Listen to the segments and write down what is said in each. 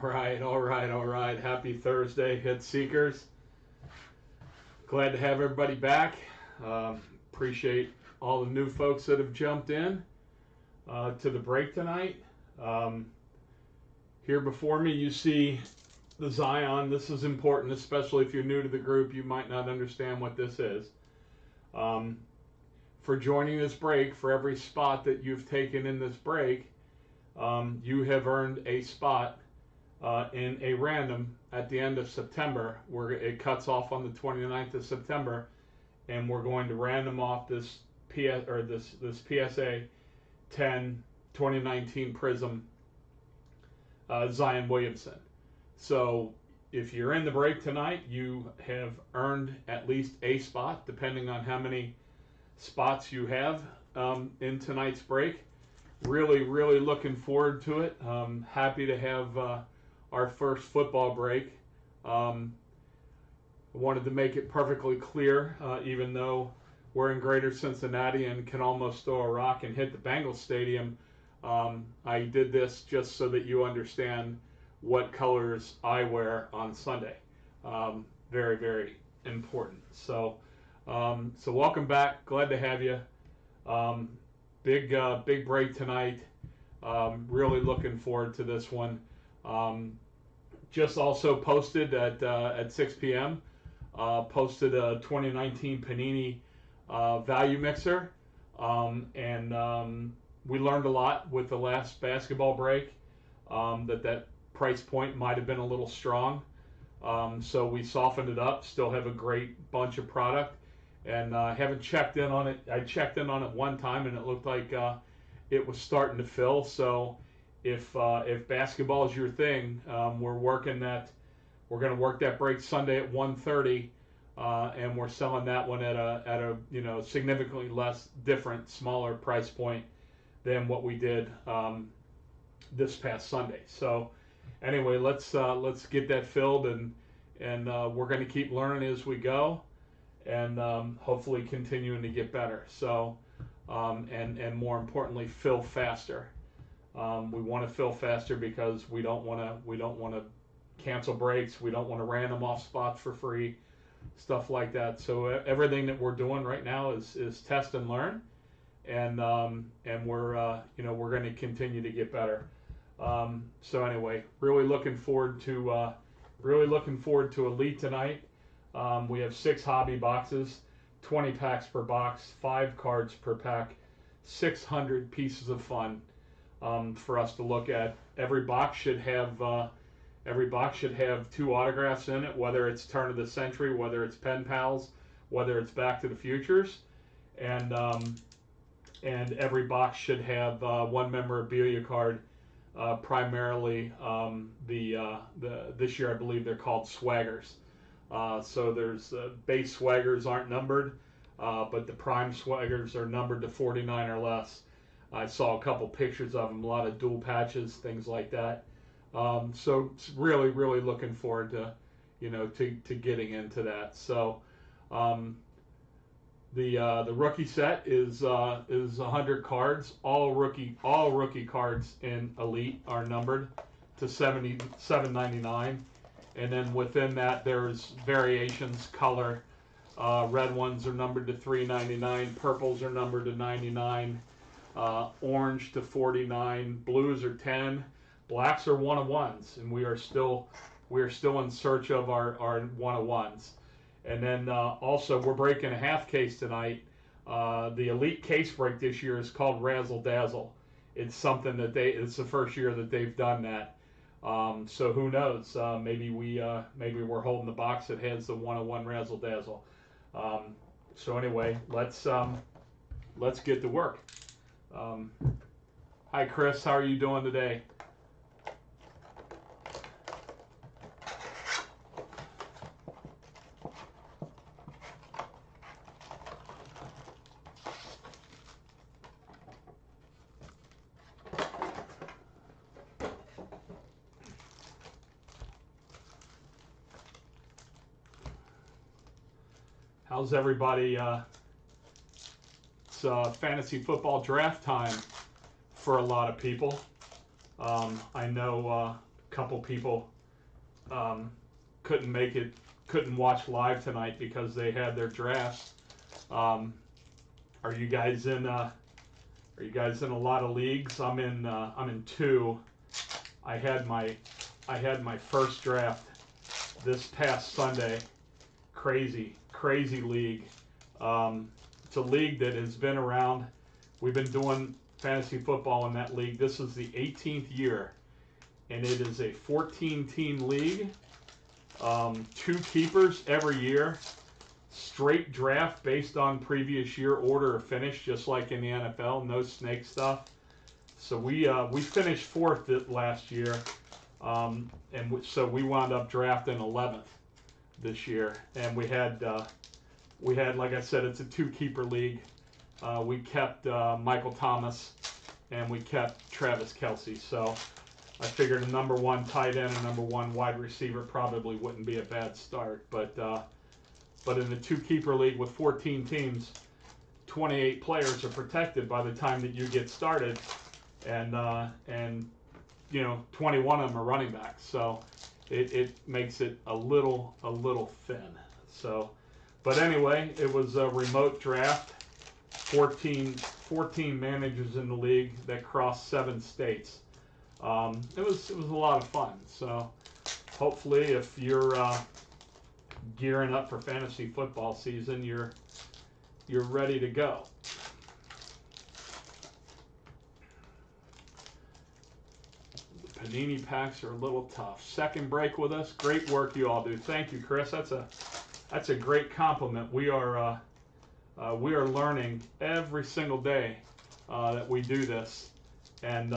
All right. Happy Thursday, Hit Seekers. Glad to have everybody back. Appreciate all the new folks that have jumped in to the break tonight. Here before me, you see the Zion. This is important, especially if you're new to the group. You might not understand what this is. For joining this break, for every spot that you've taken in this break, you have earned a spot in a random at the end of September, where it cuts off on the 29th of September, and we're going to random off this PSA 10 2019 Prism Zion Williamson. So if you're in the break tonight, you have earned at least a spot, depending on how many spots you have in tonight's break. Really looking forward to it. Happy to have our first football break. I wanted to make it perfectly clear, even though we're in Greater Cincinnati and can almost throw a rock and hit the Bengals Stadium. I did this just so that you understand what colors I wear on Sunday. Very important. So welcome back. Glad to have you. Big break tonight. Really looking forward to this one. Just also posted at 6 p.m. Posted a 2019 Panini value mixer, and we learned a lot with the last basketball break. That price point might have been a little strong, so we softened it up. Still have a great bunch of product, and I haven't checked in on it. I checked in on it one time, and it looked like it was starting to fill. So if basketball is your thing, we're going to work that break Sunday at 1:30, and we're selling that one at a significantly less different, smaller price point than what we did this past Sunday. So anyway, let's get that filled, and we're going to keep learning as we go, and hopefully continuing to get better. So and more importantly, fill faster. We want to fill faster because we don't want to cancel breaks. We don't want to random off spots for free, stuff like that. So everything that we're doing right now is test and learn, and we're going to continue to get better. So anyway, really looking forward to Elite tonight. We have 6 hobby boxes, 20 packs per box, 5 cards per pack, 600 pieces of fun for us to look at. Every box should have 2 autographs in it, whether it's Turn of the Century, whether it's Pen Pals, whether it's Back to the Futures, and every box should have 1 memorabilia card. Primarily, this year I believe they're called Swaggers. So there's base Swaggers aren't numbered, but the prime Swaggers are numbered to 49 or less. I saw a couple pictures of them, a lot of dual patches, things like that. So it's really looking forward to getting into that. So the rookie set is 100 cards. All rookie cards in Elite are numbered to $77.99, and then within that there's variations, color. Red ones are numbered to $3.99. Purples are numbered to $99. Orange to $49. Blues are $10. Blacks are 1-of-1s, and we are still in search of our 1-of-1s. And then also we're breaking a half case tonight. The Elite case break this year is called Razzle Dazzle. It's something that it's the first year that they've done that. So who knows? Maybe we're holding the box that has the 1-of-1 Razzle Dazzle. So anyway, let's get to work. Hi Chris, how are you doing today? How's everybody? It's fantasy football draft time for a lot of people. I know a couple people couldn't make it, couldn't watch live tonight because they had their drafts. Are you guys in? Are you guys in a lot of leagues? I'm in two. I had my first draft this past Sunday. Crazy league. It's a league that has been around. We've been doing fantasy football in that league. This is the 18th year, and it is a 14-team league. 2 keepers every year. Straight draft based on previous year order of finish, just like in the NFL. No snake stuff. So we finished 4th last year, so we wound up drafting 11th this year, and we had like I said, it's a 2-keeper league. We kept Michael Thomas, and we kept Travis Kelce. So I figured a number 1 tight end and number 1 wide receiver probably wouldn't be a bad start. But in the 2-keeper league with 14 teams, 28 players are protected by the time that you get started, and 21 of them are running backs. So it makes it a little thin. So, but anyway, it was a remote draft. 14 managers in the league that crossed 7 states. It was a lot of fun. So hopefully, if you're gearing up for fantasy football season, you're ready to go. The Panini packs are a little tough. Second break with us. Great work you all do. Thank you, Chris. That's a great compliment. We are learning every single day that we do this, and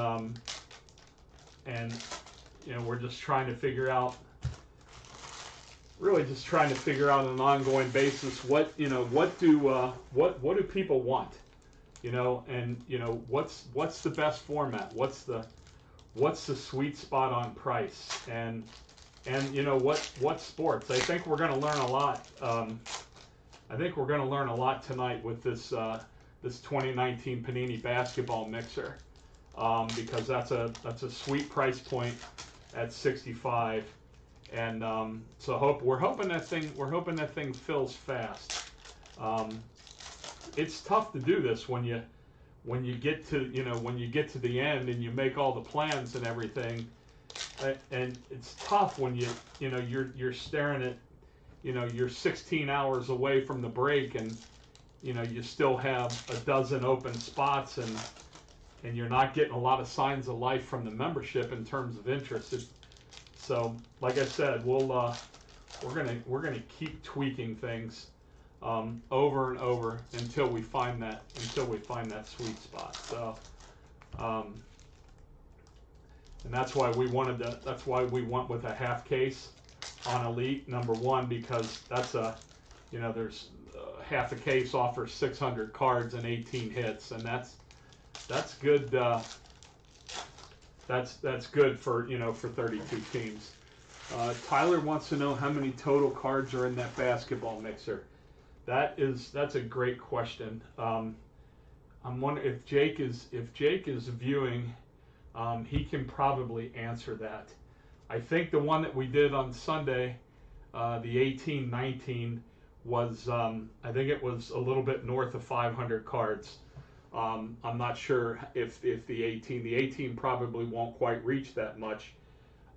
we're just trying to figure out, really just trying to figure out on an ongoing basis what do people want, and what's the best format, what's the sweet spot on price, and what sports. I think we're going to learn a lot. I think we're going to learn a lot tonight with this 2019 Panini basketball mixer, because that's a sweet price point at 65, and so we're hoping that thing fills fast. It's tough to do this when you get to the end and you make all the plans and everything, and it's tough when you're staring at. You're 16 hours away from the break, and you still have a dozen open spots, and you're not getting a lot of signs of life from the membership in terms of interest. So, like I said, we're gonna keep tweaking things over and over until we find that sweet spot. So, and that's why we went with a half case on Elite, number 1, because that's there's half a case offers 600 cards and 18 hits, and that's good. That's good for for 32 teams. Tyler wants to know how many total cards are in that basketball mixer. That's a great question. I'm wondering if Jake is viewing, he can probably answer that. I think the one that we did on Sunday, the 18-19, was I think it was a little bit north of 500 cards. I'm not sure if the 18 probably won't quite reach that much.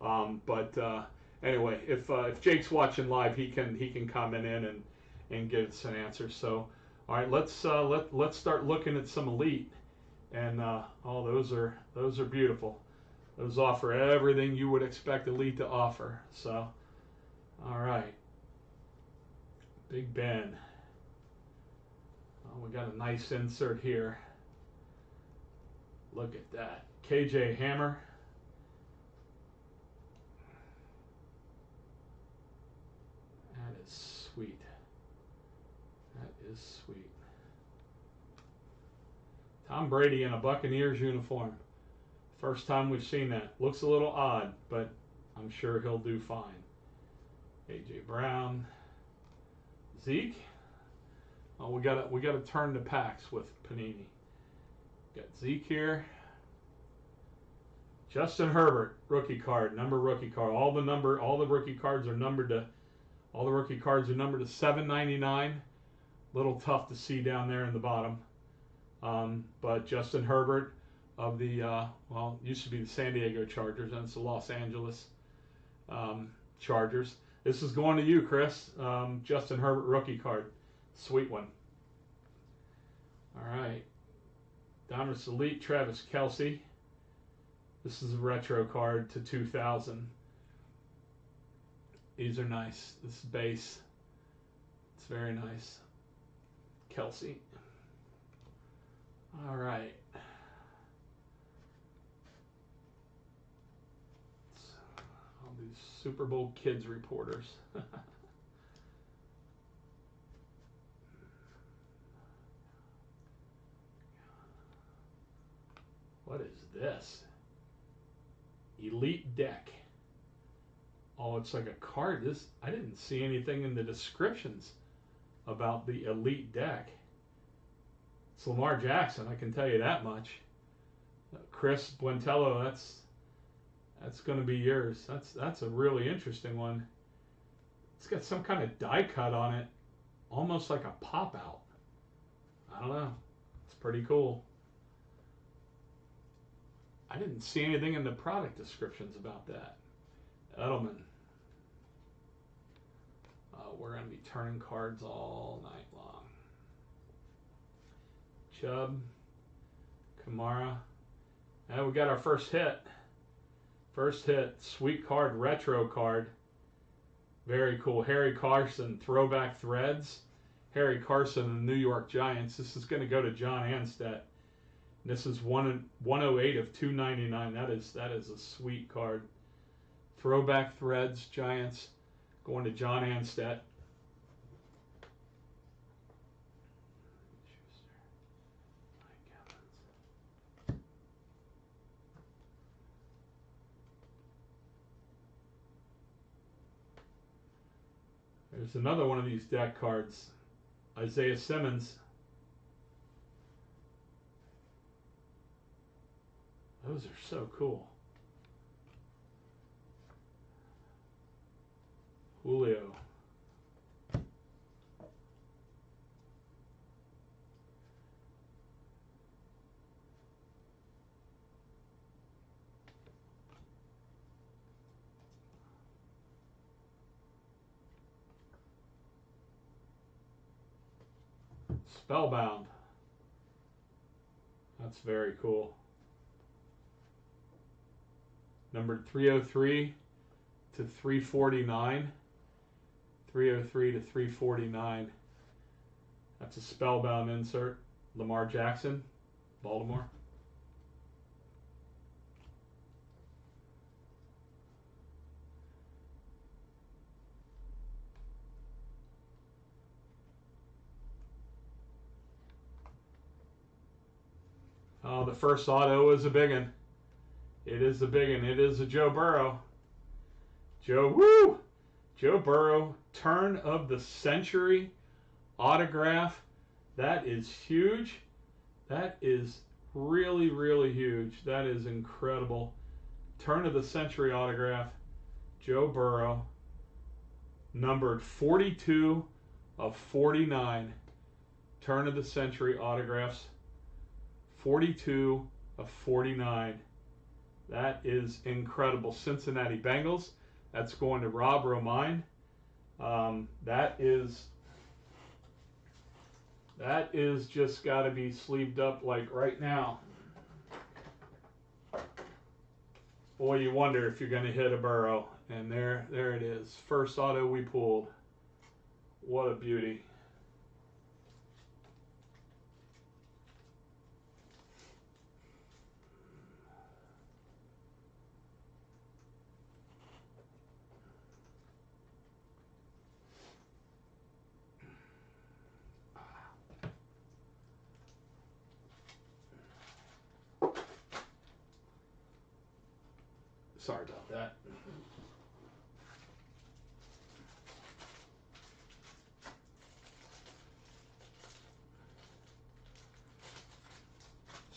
But anyway, if Jake's watching live, he can comment in and give us an answer. So, all right, let's start looking at some Elite, and those are beautiful. Those offer everything you would expect Elite to offer. So, all right. Big Ben. Oh, we got a nice insert here. Look at that. KJ Hammer. That is sweet. That is sweet. Tom Brady in a Buccaneers uniform. First time we've seen that. Looks a little odd, but I'm sure he'll do fine. AJ Brown. Zeke. Oh, we gotta turn the packs with Panini. Got Zeke here. Justin Herbert, rookie card, rookie card. All the rookie cards are numbered to, all the rookie cards are numbered to 799. Little tough to see down there in the bottom. But Justin Herbert of the, used to be the San Diego Chargers, and it's the Los Angeles Chargers. This is going to you, Chris. Justin Herbert rookie card. Sweet one. All right. Donruss Elite, Travis Kelce. This is a retro card to 2000. These are nice. This is base. It's very nice. Kelce. All right. All these Super Bowl kids reporters. What is this? Elite deck. Oh, it's like a card. This, I didn't see anything in the descriptions about the elite deck. It's Lamar Jackson, I can tell you that much. Chris Buentello, that's going to be yours. That's a really interesting one. It's got some kind of die cut on it, almost like a pop out. I don't know. It's pretty cool. I didn't see anything in the product descriptions about that. Edelman. We're going to be turning cards all night long. Chubb. Kamara. And we got our first hit. First hit. Sweet card. Retro card. Very cool. Harry Carson. Throwback threads. Harry Carson and the New York Giants. This is going to go to John Anstedt. This is 108 of 299. That is a sweet card. Throwback threads, Giants, going to John Anstedt. There's another one of these deck cards. Isaiah Simmons. Those are so cool. Julio. Spellbound. That's very cool. Numbered 303 to 349. 303 to 349. That's a spellbound insert. Lamar Jackson, Baltimore. Oh, the first auto is a big one. It is a big one. It is a Joe Burrow. Joe Burrow, turn of the century autograph. That is huge. That is really, really huge. That is incredible. Turn of the century autograph. Joe Burrow, numbered 42 of 49. Turn of the century autographs. 42 of 49. That is incredible. Cincinnati Bengals. That's going to Rob Romine. That is just got to be sleeved up like right now. Boy, you wonder if you're going to hit a Burrow. And there it is. First auto we pulled. What a beauty. Sorry about that.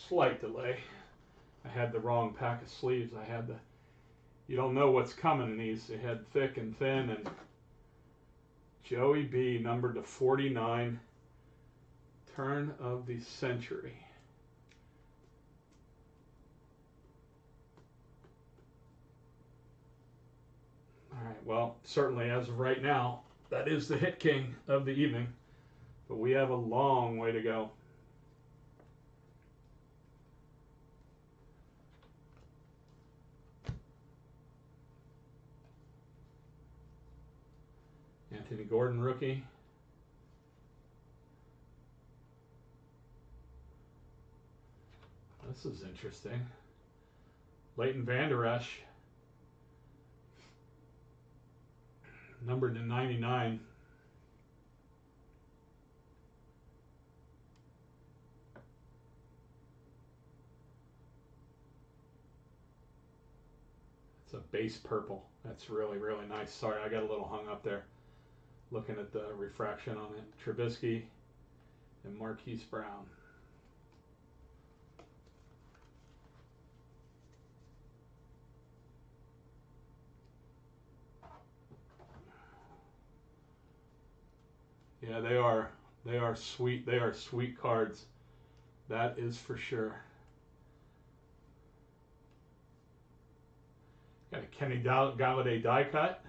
Slight delay. I had the wrong pack of sleeves. I had the, you don't know what's coming in these. They had thick and thin, and Joey B, numbered to 49, turn of the century. All right, well, certainly as of right now, that is the hit king of the evening, but we have a long way to go. Anthony Gordon, rookie. This is interesting. Leighton Vander Esch, numbered to 99. It's a base purple. That's really, really nice. Sorry, I got a little hung up there looking at the refraction on it. Trubisky and Marquise Brown. Yeah, they are sweet. They are sweet cards. That is for sure. Got a Kenny Galladay die cut.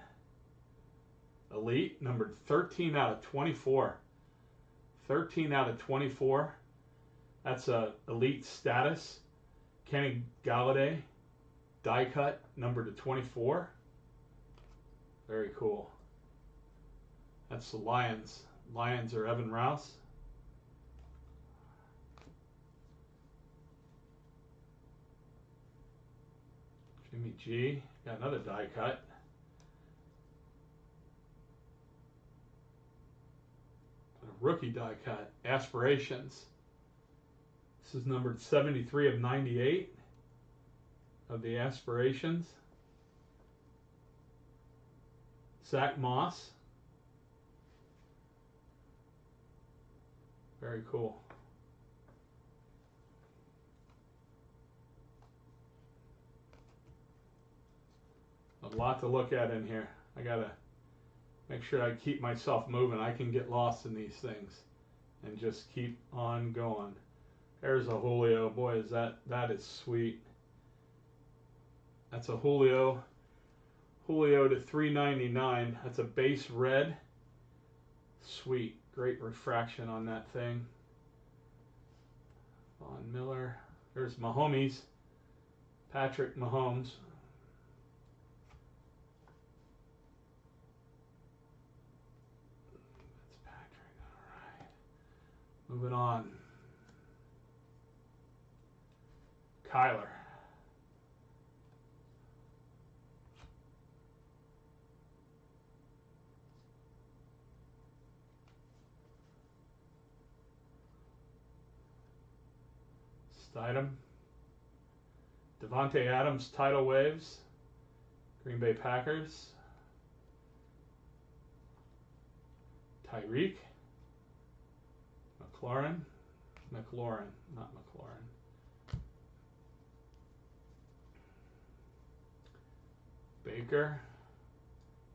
Elite, numbered 13 out of 24. 13 out of 24. That's a elite status. Kenny Galladay die cut, numbered to 24. Very cool. That's the Lions. Lions are Evan Rouse. Jimmy G, got another die cut. A rookie die cut, Aspirations. This is numbered 73 of 98 of the Aspirations. Zach Moss. Very cool. A lot to look at in here. I gotta make sure I keep myself moving. I can get lost in these things and just keep on going. There's a Julio. Boy, is that is sweet. That's a Julio to 399. That's a base red. Sweet. Great refraction on that thing. Von Miller. There's Mahomes. Patrick Mahomes. That's Patrick. All right. Moving on. Kyler. Stidham. Devontae Adams, tidal waves. Green Bay Packers. Tyreek. McLaurin, not McLaurin. Baker.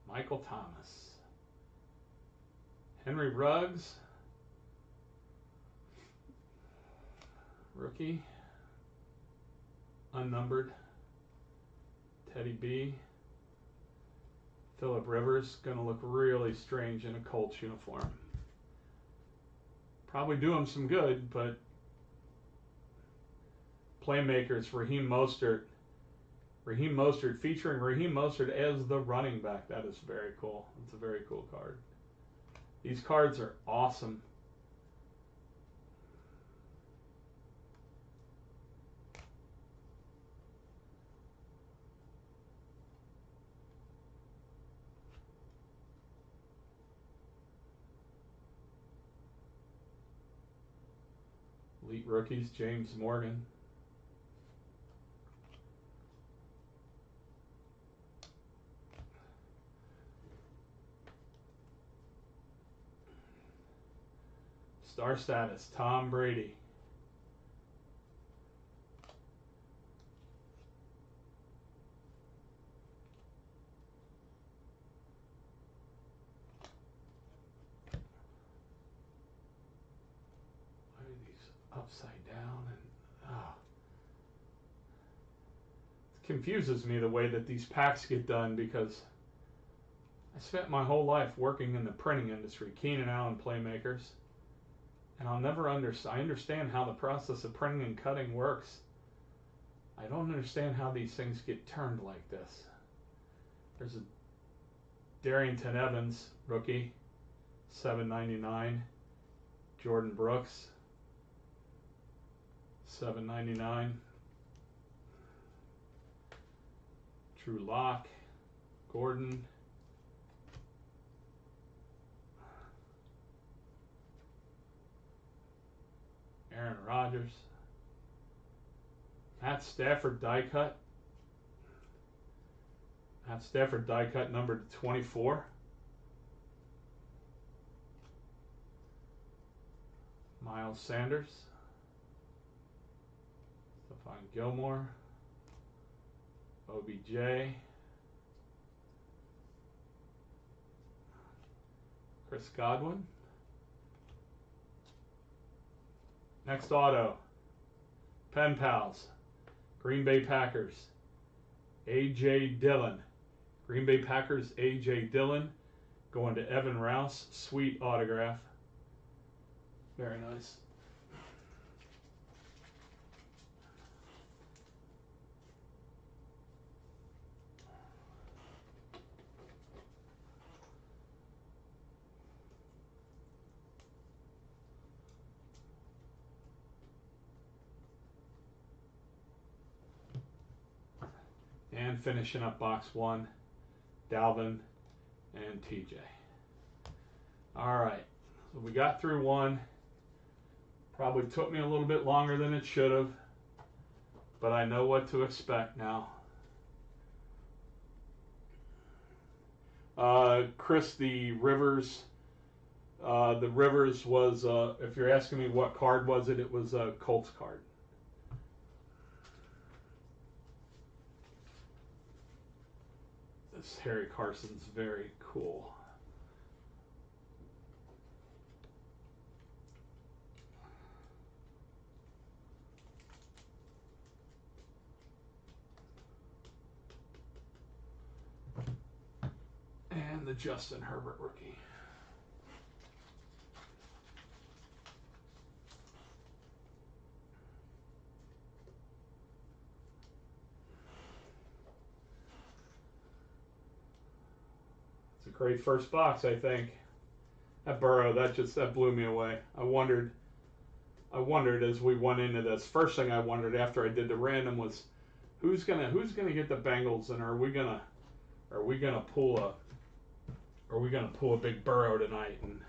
Michael Thomas. Henry Ruggs. Rookie. Unnumbered. Teddy B. Phillip Rivers, going to look really strange in a Colts uniform. Probably do him some good, but playmakers, Raheem Mostert. Raheem Mostert, featuring Raheem Mostert as the running back. That is very cool. It's a very cool card. These cards are awesome. Elite rookies, James Morgan. Star status, Tom Brady. upside down, and it confuses me the way that these packs get done, because I spent my whole life working in the printing industry, Keenan Allen Playmakers, and I'll never understand. I understand how the process of printing and cutting works. I don't understand how these things get turned like this. There's a Darrington Evans rookie, $7.99. Jordan Brooks, $7.99. Drew Lock, Gordon, Aaron Rodgers, Matt Stafford die cut. Matt Stafford die cut numbered 24. Miles Sanders, Stephon Gilmore, OBJ, Chris Godwin. Next auto, Pen Pals, Green Bay Packers, A.J. Dillon. Green Bay Packers, A.J. Dillon, going to Evan Rouse, sweet autograph. Very nice. And finishing up box one, Dalvin and TJ. All right, so we got through one. Probably took me a little bit longer than it should have, but I know what to expect now. Chris, the Rivers was, if you're asking me what card was it, it was a Colts card. This Harry Carson's very cool. And the Justin Herbert rookie. It's a great first box, I think. That Burrow, that blew me away. I wondered as we went into this. First thing I wondered after I did the random was who's gonna get the Bengals, and are we gonna pull a big Burrow tonight? And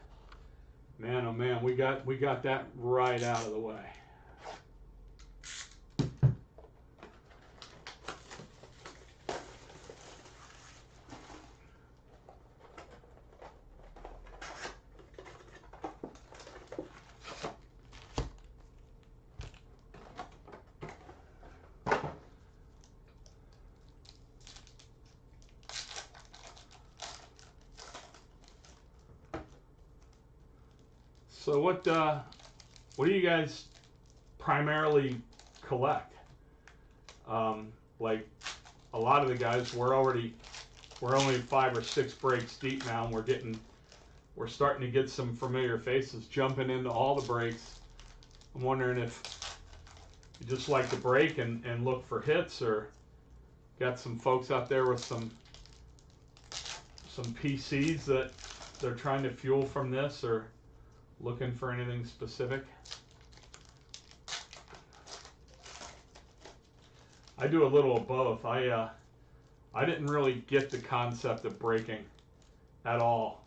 man, oh man, we got that right out of the way. So what do you guys primarily collect? Like a lot of the guys, we're only 5 or 6 breaks deep now, and we're starting to get some familiar faces jumping into all the breaks. I'm wondering if you just like to break and look for hits, or got some folks out there with some PCs that they're trying to fuel from this, or looking for anything specific. I do a little of both. I didn't really get the concept of breaking at all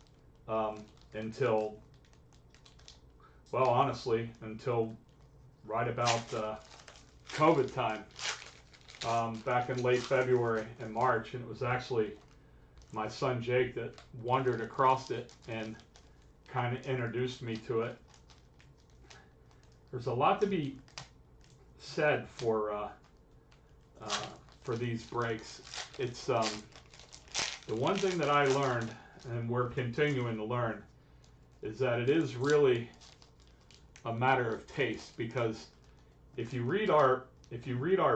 until right about COVID time, back in late February and March, and it was actually my son Jake that wandered across it and kind of introduced me to it. There's a lot to be said for these breaks. It's the one thing that I learned, and we're continuing to learn, is that it is really a matter of taste, because if you read our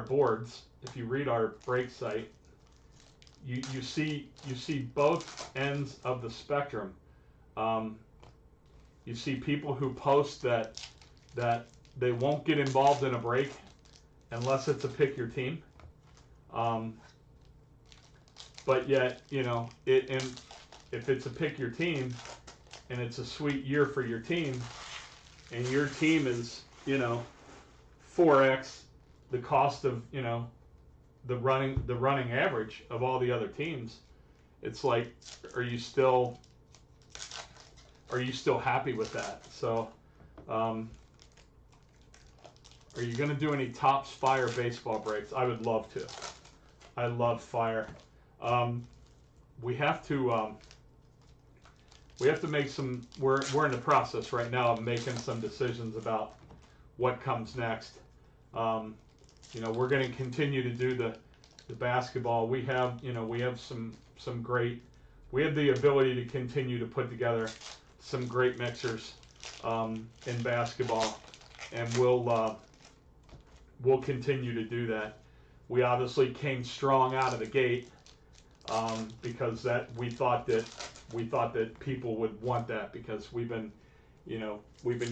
boards, if you read our break site, you see both ends of the spectrum. You see people who post that they won't get involved in a break unless it's a pick your team. But yet, and if it's a pick your team and it's a sweet year for your team, and your team is 4x the cost of the running average of all the other teams, it's like, are you still happy with that? So are you going to do any Topps Fire baseball breaks? I would love to. I love Fire. We have to make some. We're in the process right now of making some decisions about what comes next. We're going to continue to do the basketball. We have some great. We have the ability to continue to put together some great mixers in basketball, and we'll continue to do that. We obviously came strong out of the gate because we thought that people would want that, because we've been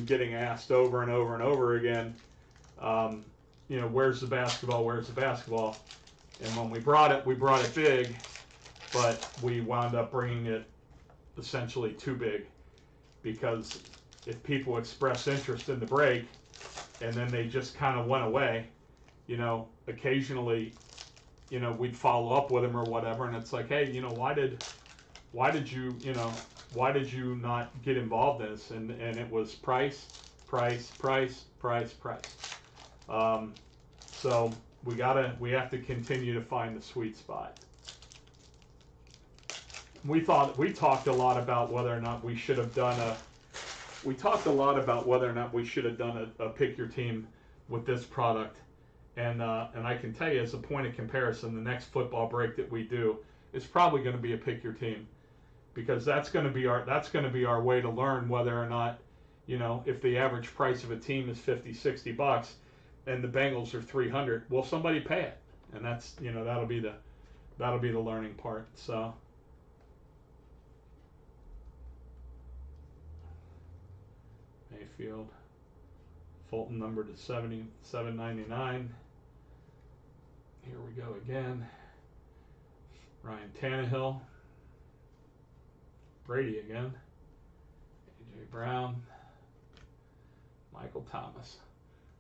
getting asked over and over and over again, where's the basketball? Where's the basketball? And when we brought it big, but we wound up bringing it essentially too big, because if people express interest in the break and then they just kind of went away, occasionally, we'd follow up with them or whatever, and it's like, hey, why did you not get involved in this? And it was price. So we have to continue to find the sweet spot. We talked a lot about whether or not we should have done a pick your team with this product, and I can tell you, as a point of comparison, the next football break that we do is probably going to be a pick your team, because that's going to be our way to learn whether or not, if the average price of a team is $50-$60 and the Bengals are $300, will somebody pay it? And that's that'll be the learning part. So. Mayfield, Fulton numbered to 799. Here we go again. Ryan Tannehill, Brady again, AJ Brown, Michael Thomas.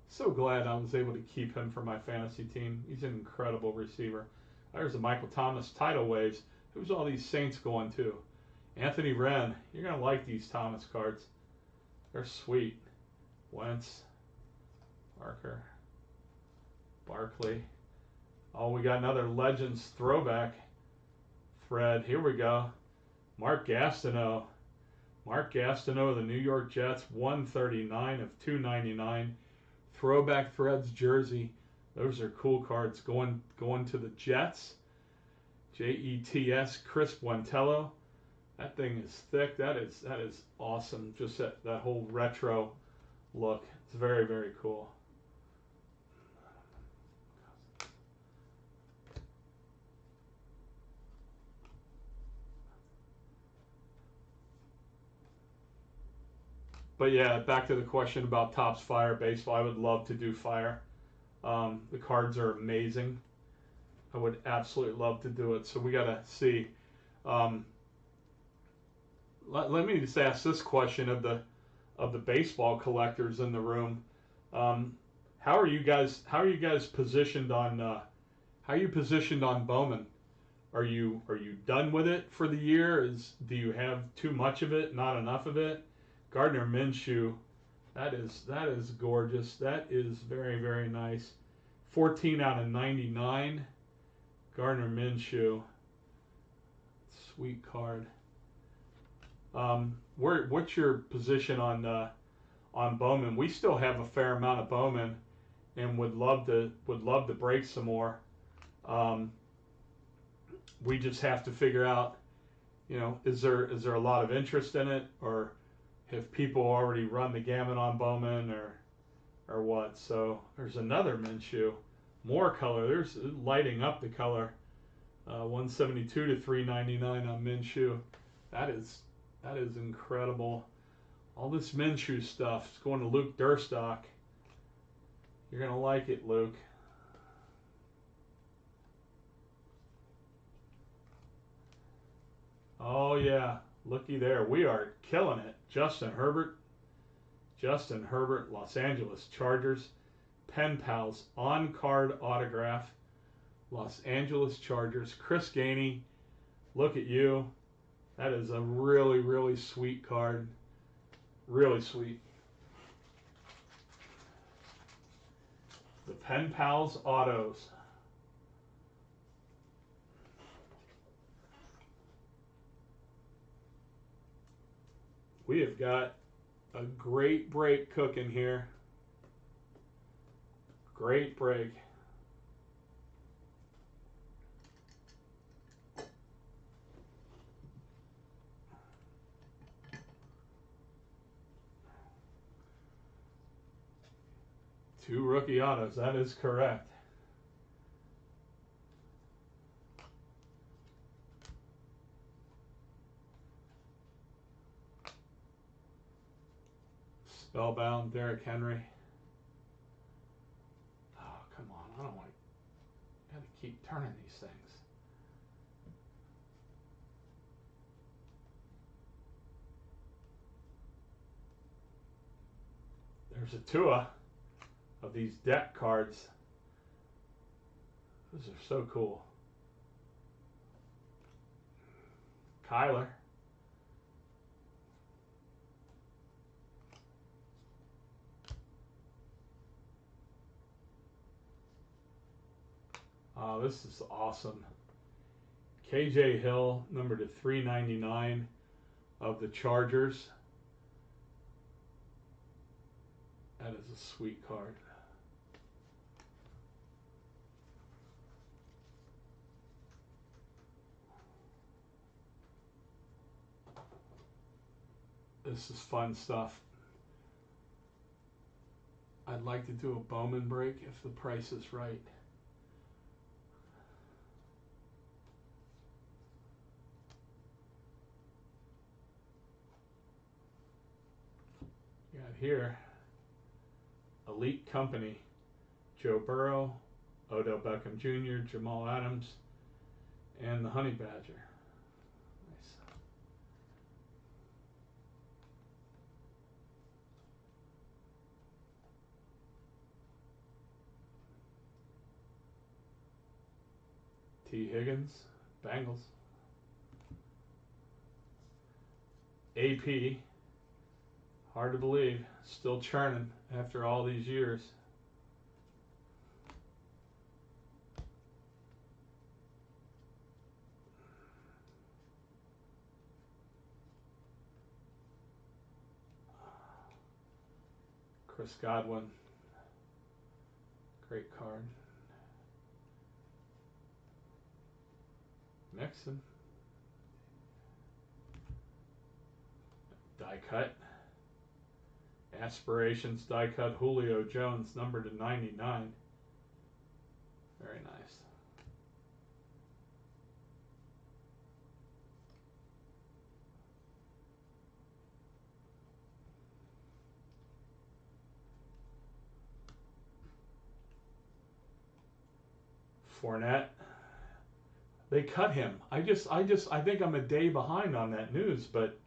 So glad I was able to keep him for my fantasy team. He's an incredible receiver. There's the Michael Thomas tidal waves. Who's all these Saints going to? Anthony Wren. You're going to like these Thomas cards. They're sweet. Wentz, Barker, Barkley. Oh, we got another Legends throwback thread. Here we go. Mark Gastineau. Mark Gastineau of the New York Jets, 139 of 299. Throwback threads jersey. Those are cool cards. Going to the Jets. Jets. Chris Buentello. That thing is thick. That is awesome. Just that whole retro look. It's very, very cool. But yeah, back to the question about Topps Fire baseball. I would love to do Fire. The cards are amazing. I would absolutely love to do it. So we got to see. Let me just ask this question of the baseball collectors in the room. How are you guys positioned on how are you positioned on Bowman? Are you done with it for the year? Do you have too much of it, not enough of it? Gardner Minshew, that is gorgeous. That is very, very nice. 14 out of 99. Gardner Minshew. Sweet card. What's your position on Bowman? We still have a fair amount of Bowman, and would love to break some more. We just have to figure out, is there a lot of interest in it, or if people already run the gamut on Bowman or what. So there's another Minshew, more color. There's lighting up the color. 172 to 399 on Minshew. That is incredible. All this Minshew stuff is going to Luke Durstock. You're gonna like it, Luke. Oh yeah, looky there. We are killing it. Justin Herbert, Los Angeles Chargers. Pen Pals on-card autograph. Los Angeles Chargers. Chris Gainey, look at you. That is a really, really sweet card. Really sweet. The Pen Pals autos. We have got a great break cooking here. Great break. Two rookie autos, that is correct. Spellbound, Derrick Henry. Oh, come on. I don't want to. Got to keep turning these things. There's a Tua of these deck cards. Those are so cool. Kyler. Oh, this is awesome. KJ Hill, number to 399 of the Chargers. That is a sweet card. This is fun stuff. I'd like to do a Bowman break if the price is right. Got here Elite Company, Joe Burrow, Odell Beckham Jr., Jamal Adams, and the Honey Badger. Nice. T. Higgins, Bengals. AP, hard to believe, still churning after all these years. Chris Godwin, great card. Mixon, die cut. Aspirations die cut Julio Jones, number to 99. Very nice. Fournette. They cut him. I think I'm a day behind on that news, but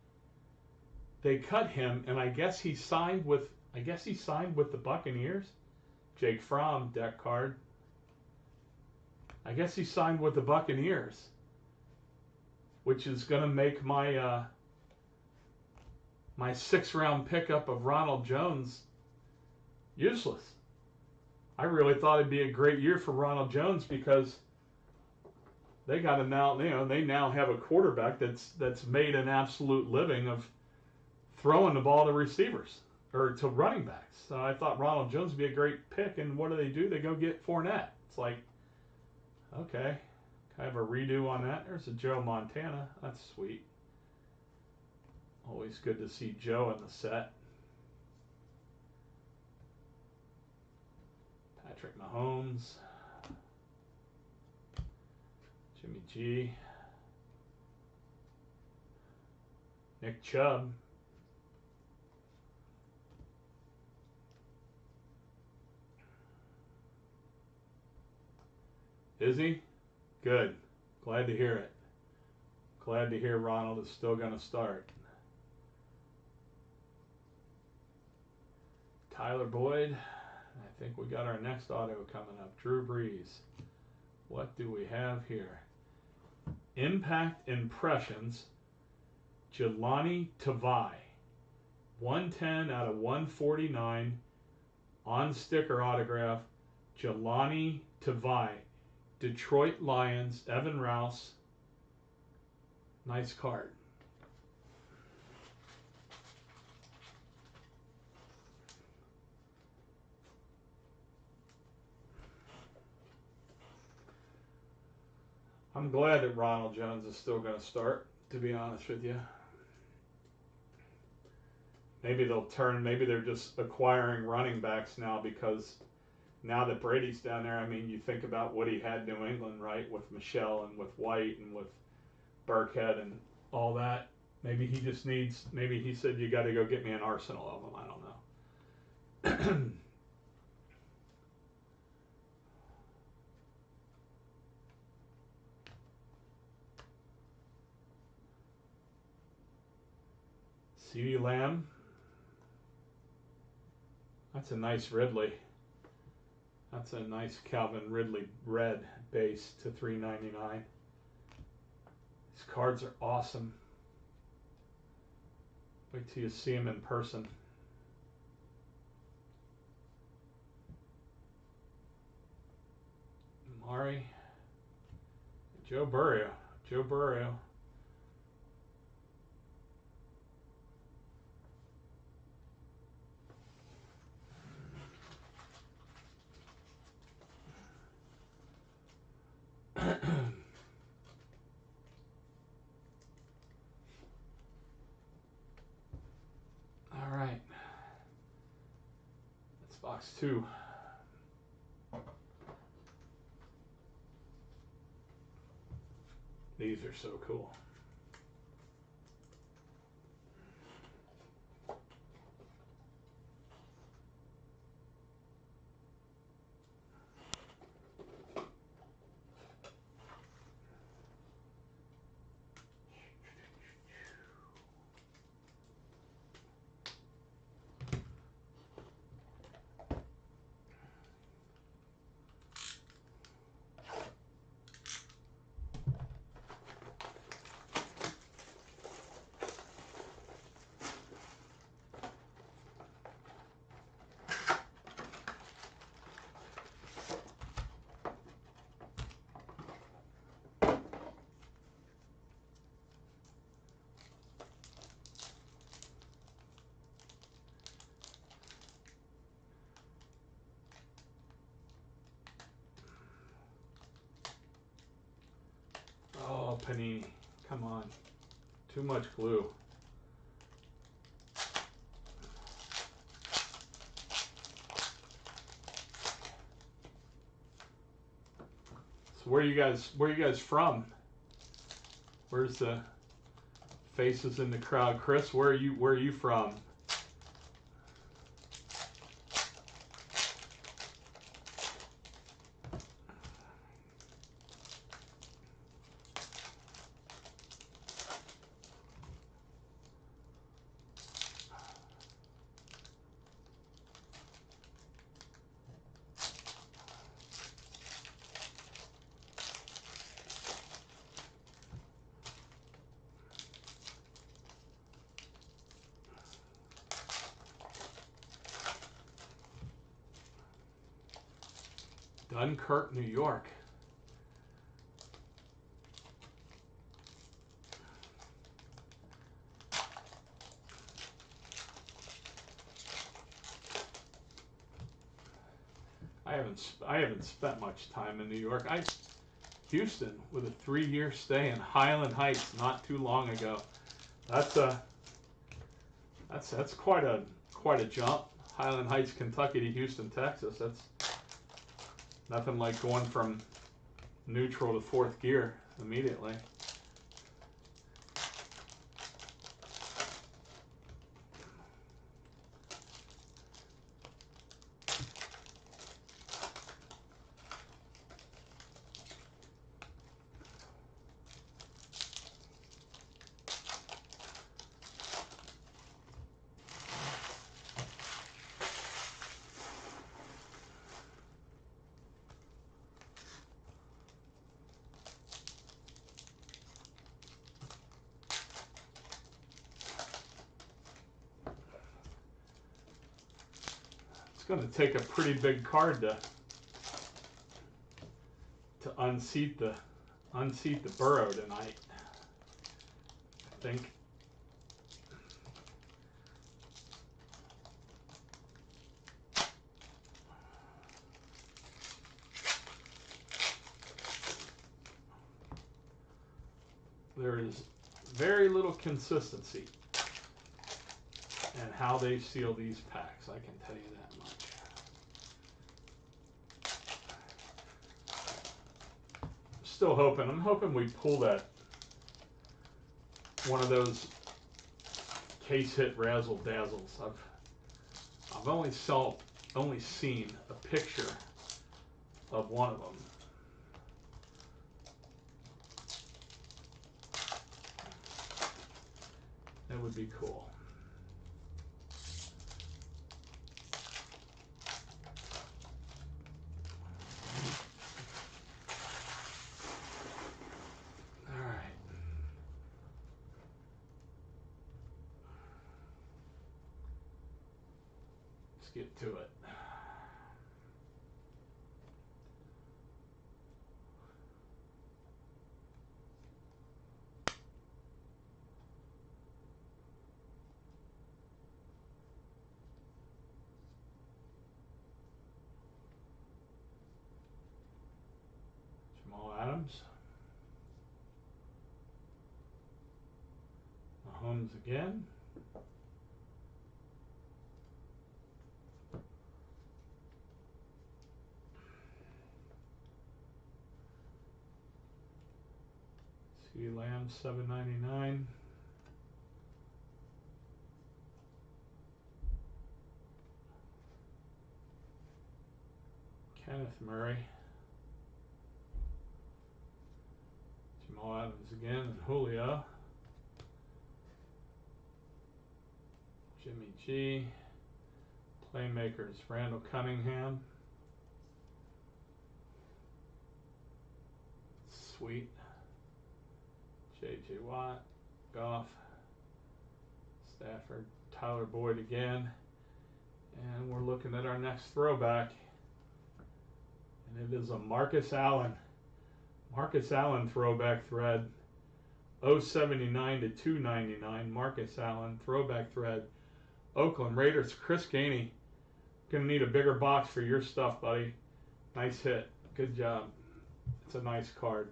they cut him, and I guess he signed with the Buccaneers. Jake Fromm, deck card. I guess he signed with the Buccaneers, which is going to make my my 6th-round pickup of Ronald Jones useless. I really thought it'd be a great year for Ronald Jones because they got him now. They now have a quarterback that's made an absolute living of throwing the ball to receivers or to running backs. So I thought Ronald Jones would be a great pick, and what do? They go get Fournette. It's like, okay, kind of a redo on that. There's a Joe Montana. That's sweet. Always Always good to see Joe in the set. Patrick Mahomes. Jimmy G. Nick Chubb. Is he? Good. Glad to hear it. Glad to hear Ronald is still going to start. Tyler Boyd. I think we got our next auto coming up. Drew Brees. What do we have here? Impact Impressions. Jelani Tavai. 110 out of 149. On sticker autograph. Jelani Tavai. Detroit Lions. Evan Rouse. Nice card. I'm glad that Ronald Jones is still going to start, to be honest with you. Maybe they'll turn, maybe they're just acquiring running backs now because now that Brady's down there, I mean, you think about what he had in New England, right, with Michelle and with White and with Burkhead and all that. Maybe he just needs, maybe he said, you got to go get me an arsenal of them. I don't know. CeeDee Lamb. That's a nice Ridley. That's a nice Calvin Ridley red base to $3.99. These cards are awesome. Wait till you see them in person. Amari. Joe Burrow. Joe Burrow. All right. That's box 2. These are so cool. Oh, Panini. Come on. Too much glue. So where are you guys from? Where's the faces in the crowd? Chris, where are you from? Dunkirk, New York. I haven't spent much time in New York. Houston with a 3-year stay in Highland Heights not too long ago. That's That's quite a jump. Highland Heights, Kentucky to Houston, Texas. That's nothing like going from neutral to fourth gear immediately. It's going to take a pretty big card to unseat the burrow tonight. I think. There is very little consistency in how they seal these packs, I can tell you that much. Still hoping, I'm hoping we pull that, one of those case hit razzle dazzles. I've only seen a picture of one of them. That would be cool. All right. Let's get to it. Jamal Adams. Mahomes again. CeeDee Lamb, $7.99. Kenneth Murray. Jamal Adams again, and Julio. Jimmy G. Playmakers, Randall Cunningham. Sweet. J.J. Watt. Goff. Stafford. Tyler Boyd again. And we're looking at our next throwback. And it is a Marcus Allen. Marcus Allen throwback thread. 079 to 299. Marcus Allen throwback thread. Oakland Raiders. Chris Gainey. Gonna need a bigger box for your stuff, buddy. Nice hit. Good job. It's a nice card.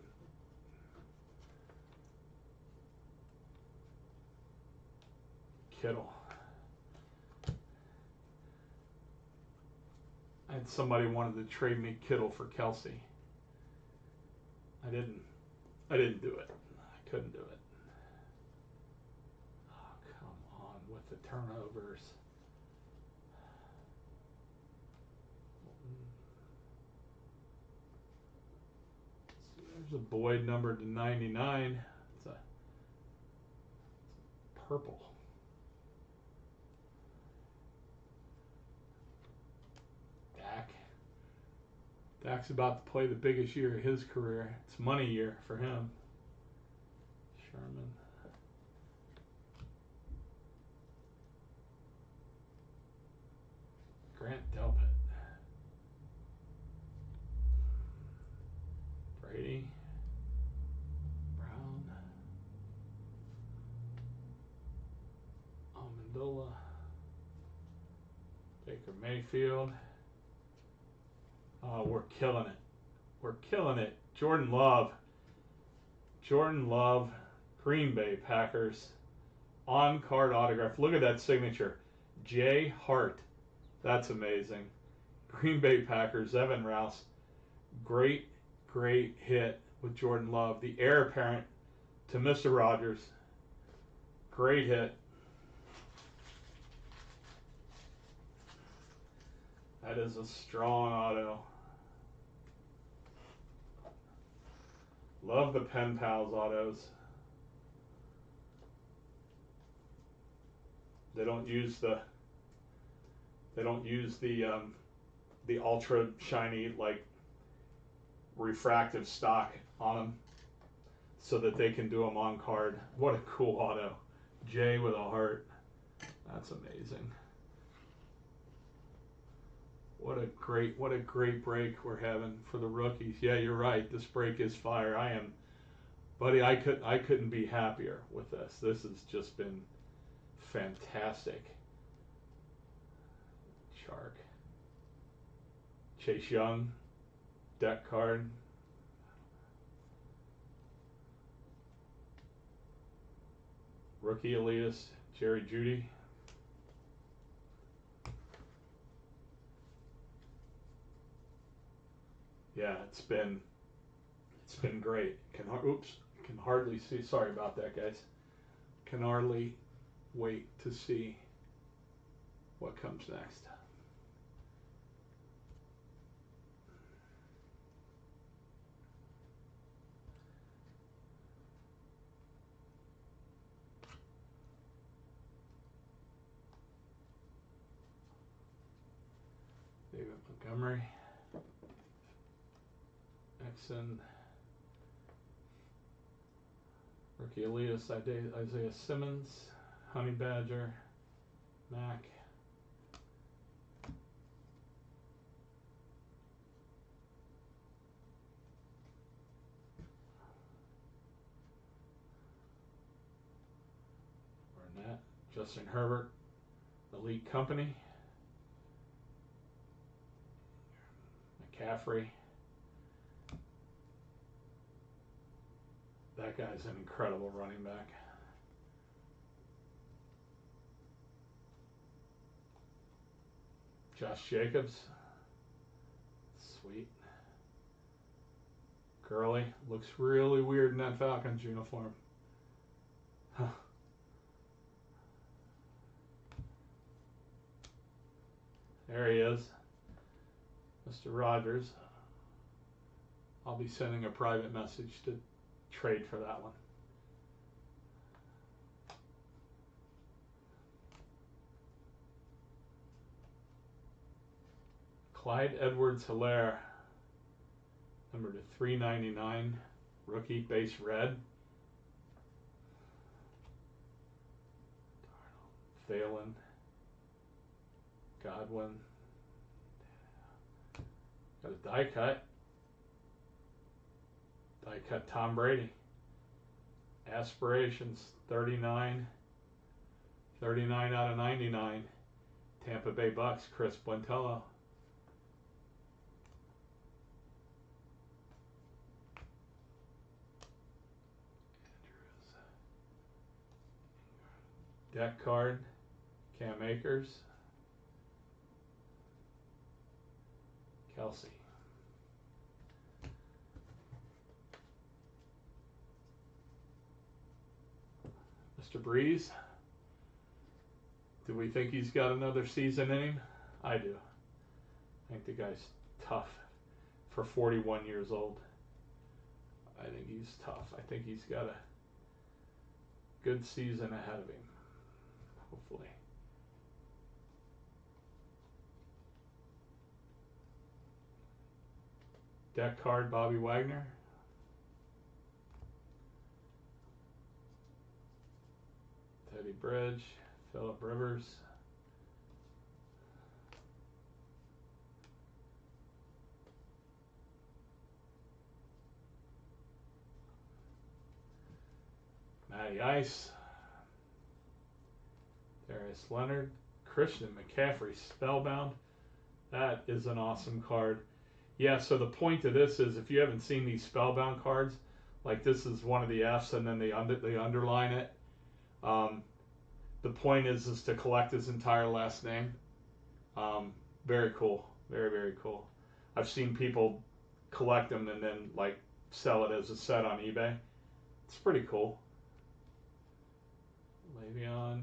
Kittle. I had somebody wanted to trade me Kittle for Kelsey. I didn't do it. I couldn't do it. Oh, come on with the turnovers. There's a Boyd number to 99. It's a purple. Dak's about to play the biggest year of his career. It's money year for him. Sherman. Grant Delpit. Brady. Brown. Amendola. Baker Mayfield. Oh, we're killing it. We're killing it. Jordan Love. Green Bay Packers. On-card autograph. Look at that signature. J. Hart. That's amazing. Green Bay Packers, Evan Rouse. Great hit with Jordan Love. The heir apparent to Mr. Rogers. Great hit. That is a strong auto. Love the Pen Pals autos. They don't use the ultra shiny like refractive stock on them so that they can do them on card. What a cool auto. J with a heart. That's amazing. What a great break we're having for the rookies. Yeah, you're right. This break is fire. Buddy, I couldn't be happier with this. This has just been fantastic. Shark. Chase Young, deck card. Rookie elitist, Jerry Jeudy. Yeah, it's been great. Can hardly see. Sorry about that, guys. Can hardly wait to see what comes next. David Montgomery. Exon. Rookie elitist Isaiah Simmons. Honey Badger. Mac. Barnett. Justin Herbert. Elite Company. McCaffrey. That guy's an incredible running back. Josh Jacobs. Sweet. Gurley. Looks really weird in that Falcons uniform. Huh. There he is. Mr. Rogers. I'll be sending a private message to trade for that one. Clyde Edwards-Helaire, number to 399, rookie base red. Thielen, Godwin. Got a die cut. Die cut Tom Brady. Aspirations 39 out of 99. Tampa Bay Bucks, Chris Buentello. Deck card, Cam Akers. Kelsey. Mr. Breeze. Do we think he's got another season in him? I do. I think the guy's tough for 41 years old. I think he's tough. I think he's got a good season ahead of him. Hopefully. Deck card, Bobby Wagner. Teddy Bridge, Phillip Rivers. Matty Ice. Darius Leonard. Christian McCaffrey, Spellbound. That is an awesome card. Yeah, so the point of this is if you haven't seen these Spellbound cards, like this is one of the Fs and then they underline it. the point is to collect his entire last name. Very cool. Very, very cool. I've seen people collect them and then like sell it as a set on eBay. It's pretty cool. Le'Veon,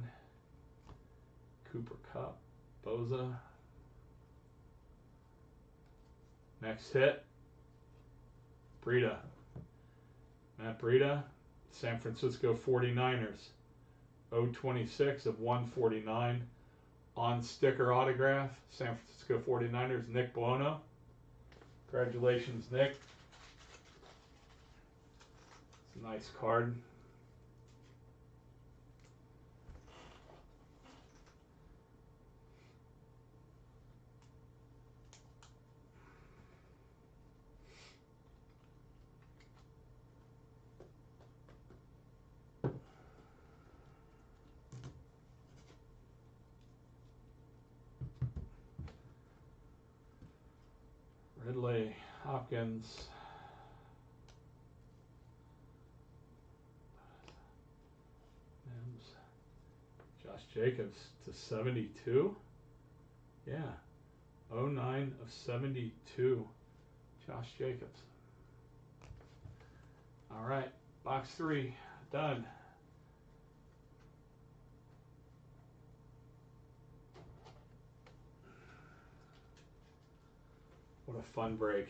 Cooper Kupp, Boza. Next hit, Breida. Matt Breida, San Francisco 49ers. 026 of 149. On sticker autograph, San Francisco 49ers, Nick Buono. Congratulations, Nick. It's a nice card. Ridley, Hopkins, Mims, Josh Jacobs to 72. Yeah, 09 of 72, Josh Jacobs. All right, box 3, done. What a fun break.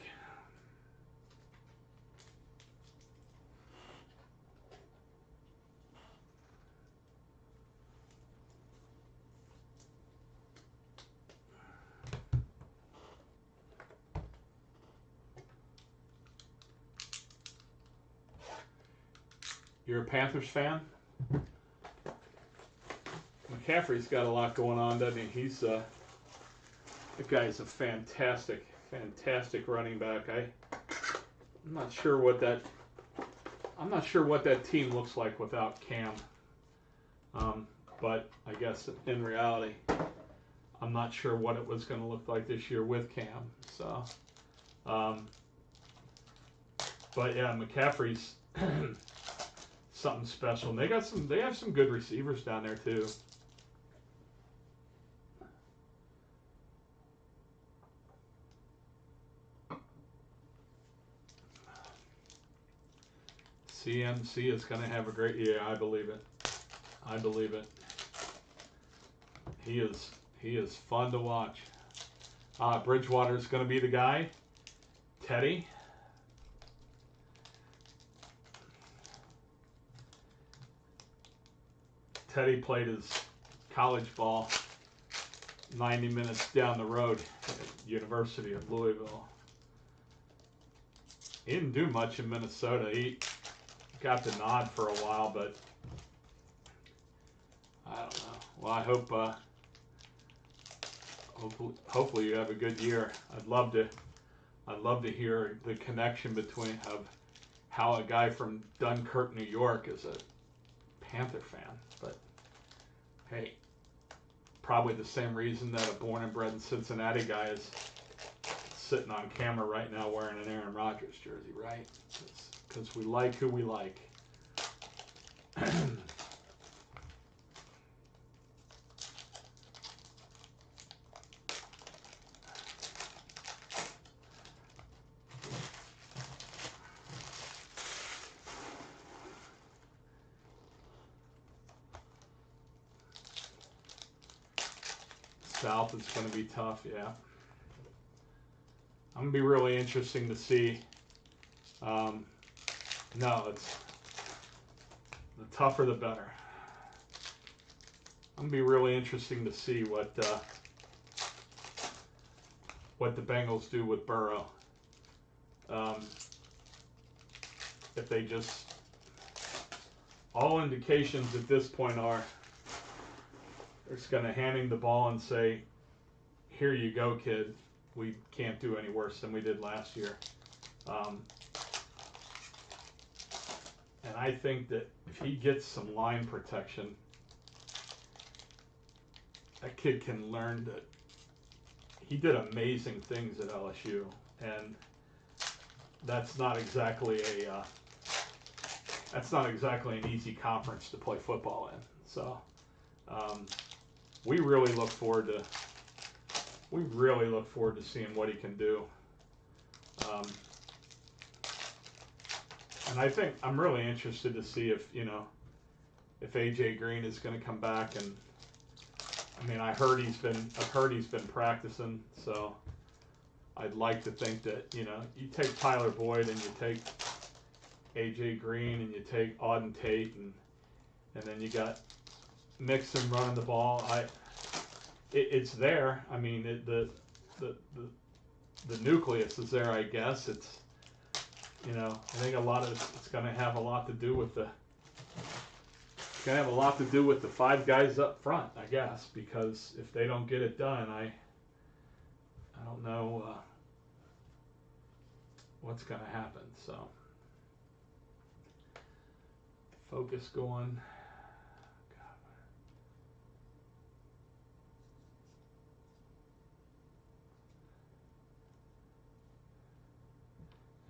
You're a Panthers fan? McCaffrey's got a lot going on, doesn't he? The guy's a fantastic running back. I'm not sure what that team looks like without Cam. But I guess in reality, I'm not sure what it was going to look like this year with Cam. So, but yeah, McCaffrey's something special. And they have some good receivers down there too. CMC is going to have a great year. I believe it. I believe it. He is fun to watch. Bridgewater's going to be the guy. Teddy. Teddy played his college ball 90 minutes down the road at University of Louisville. He didn't do much in Minnesota. He got the nod for a while, but I don't know. Well, I hope hopefully you have a good year. I'd love to hear the connection between of how a guy from Dunkirk, New York is a Panther fan. But hey, probably the same reason that a born and bred in Cincinnati guy is sitting on camera right now wearing an Aaron Rodgers jersey, right? Because we like who we like. South is going to be tough, yeah. I'm going to be really interesting to see. No, it's the tougher the better. I'm going to be really interesting to see what the Bengals do with Burrow. If they just, all indications at this point are they're just going to hand him the ball and say, here you go, kid. We can't do any worse than we did last year. And I think that if he gets some line protection, that kid can learn that he did amazing things at LSU. And that's not exactly an easy conference to play football in. So Um, we really look forward to seeing what he can do. Um, and I think I'm really interested to see if if AJ Green is going to come back. And I mean, I've heard he's been practicing, so I'd like to think that you take Tyler Boyd and you take AJ Green and you take Auden Tate and then you got Mixon running the ball. It's there. I mean, the nucleus is there. I guess it's I think it's going to have a lot to do with the five guys up front. I guess because if they don't get it done, I don't know what's going to happen. So focus going.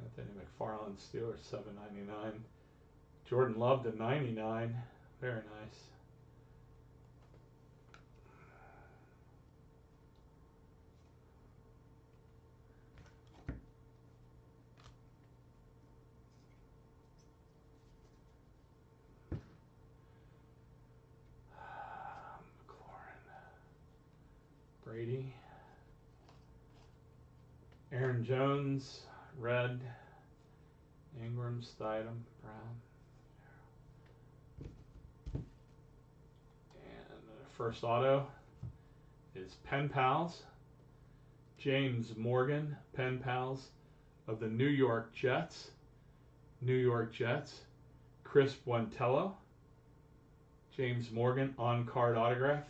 Anthony McFarland Steelers $7.99. Jordan Love to 99. Very nice. Brady, Aaron Jones, red, Ingram, Stidham, brown, and the first auto is Pen Pals, James Morgan, Pen Pals of the New York Jets, Chris Buentello, James Morgan on-card autograph.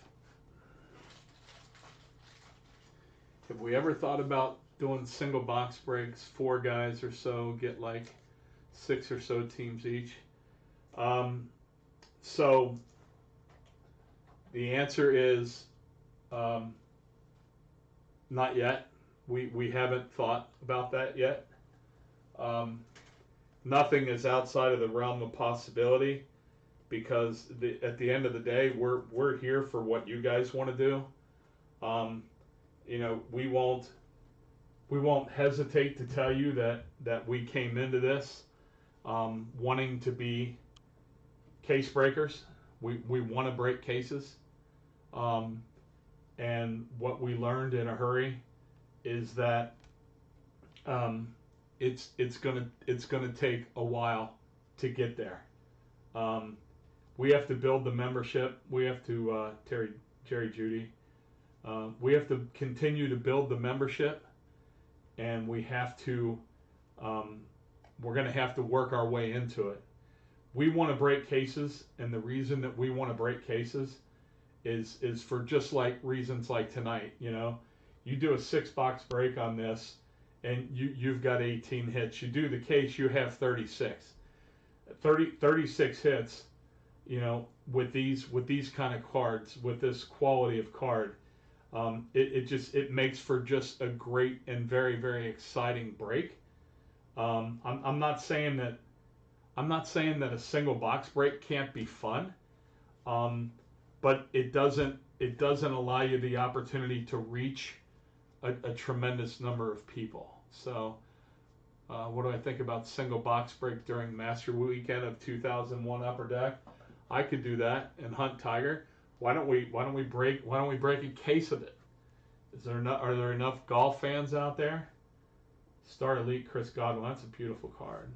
Have we ever thought about doing single box breaks, 4 guys or so, get like 6 or so teams each? So the answer is not yet. We haven't thought about that yet. Nothing is outside of the realm of possibility because at the end of the day, we're here for what you guys want to do. We won't hesitate to tell you that we came into this wanting to be case breakers. We want to break cases. And what we learned in a hurry is that it's gonna take a while to get there. We have to build the membership. We have to Jerry Judy. We have to continue to build the membership, and we have to. We're going to have to work our way into it. We want to break cases, and the reason that we want to break cases is for just like reasons like tonight. You do a 6-box break on this, and you've got 18 hits. You do the case, you have 36. 36 hits. With these kind of cards, with this quality of card. It makes for just a great and very, very exciting break. I'm not saying that a single box break can't be fun, but it doesn't allow you the opportunity to reach a tremendous number of people. So what do I think about single box break during Master Weekend of 2001 Upper Deck? I could do that and hunt Tiger. Why don't we break a case of it? Are there enough golf fans out there? Star Elite Chris Godwin, that's a beautiful card.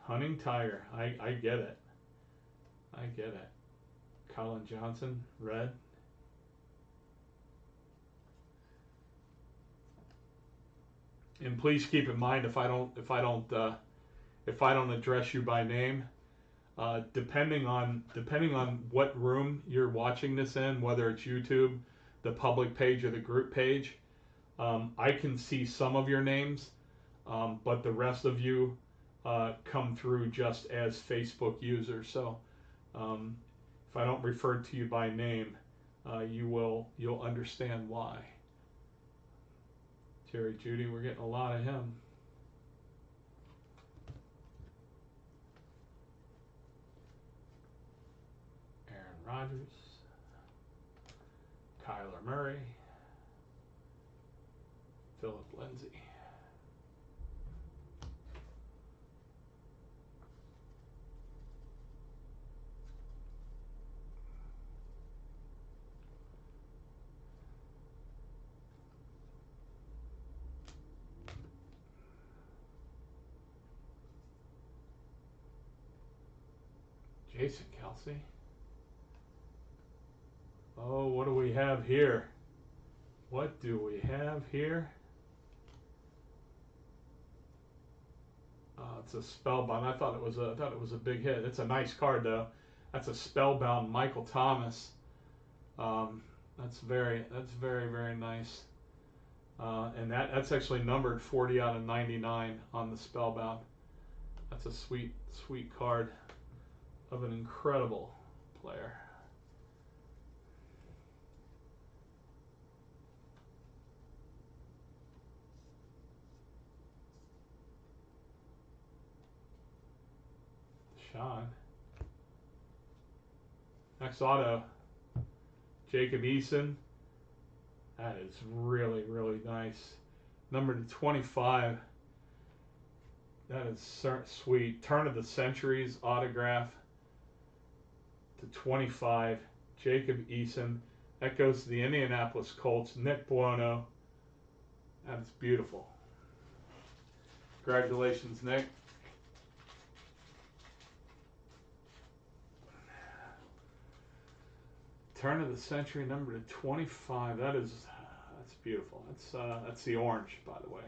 Hunting Tiger. I get it. Colin Johnson, red. And please keep in mind if I don't address you by name, depending on what room you're watching this in, whether it's YouTube, the public page, or the group page, I can see some of your names, but the rest of you come through just as Facebook users. So if I don't refer to you by name, you'll understand why. Jerry Judy, we're getting a lot of him. Rogers, Kyler Murray, Philip Lindsay. Jason Kelsey. Oh, what do we have here? What do we have here? It's a spellbound. I thought it was a big hit. It's a nice card though. That's a spellbound Michael Thomas. That's very very nice. And that's actually numbered 40 out of 99 on the spellbound. That's a sweet card of an incredible player. Sean. Next auto, Jacob Eason. That is really nice. Number to 25. That is sweet. Turn of the Centuries autograph to 25. Jacob Eason. That goes to the Indianapolis Colts. Nick Buono. That is beautiful. Congratulations, Nick. Turn of the Century, number to 25. That's beautiful. That's the orange, by the way.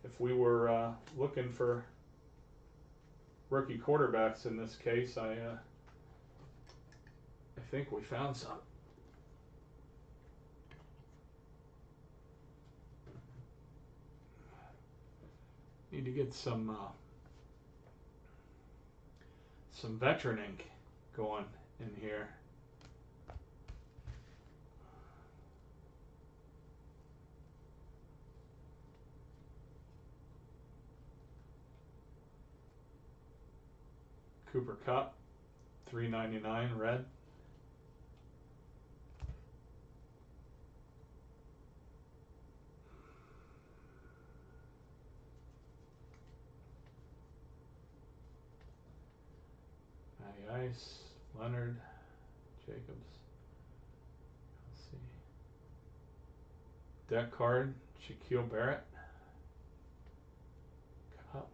If we were looking for rookie quarterbacks in this case, I think we found some. Need to get some veteran ink going in here. Cooper Kupp, $3.99 red. Matty Ice, Leonard, Jacobs. Let's see. Deck card, Shaquille Barrett. Kupp.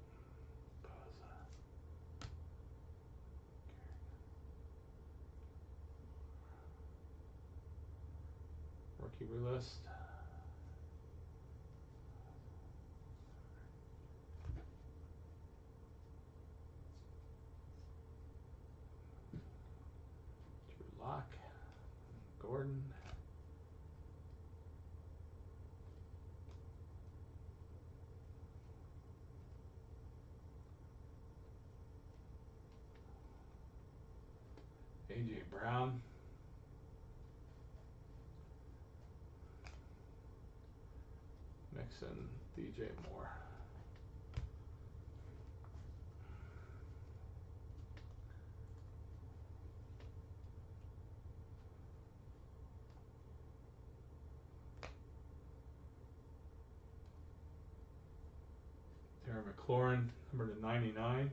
Rookie list. Drew Lock. Gordon. A.J. Brown. Mixon, DJ Moore. Terry McLaurin, number to 99.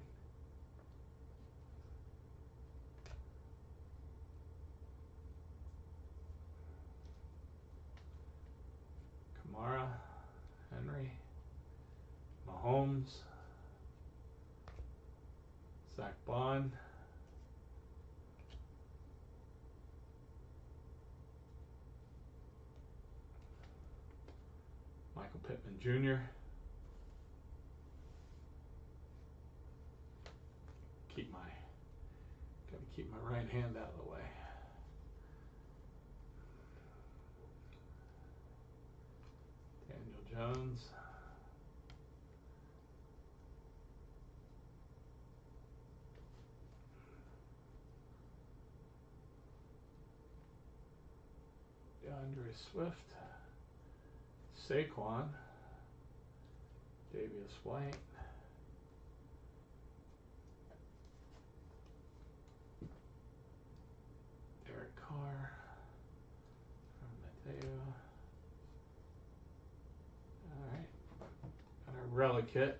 Kamara, Henry, Mahomes, Zach Bond, Michael Pittman Jr. Gotta keep my right hand out of the way. Daniel Jones. DeAndre Swift. Saquon, Davius White, Derek Carr, Mateo. All right, got our relic kit.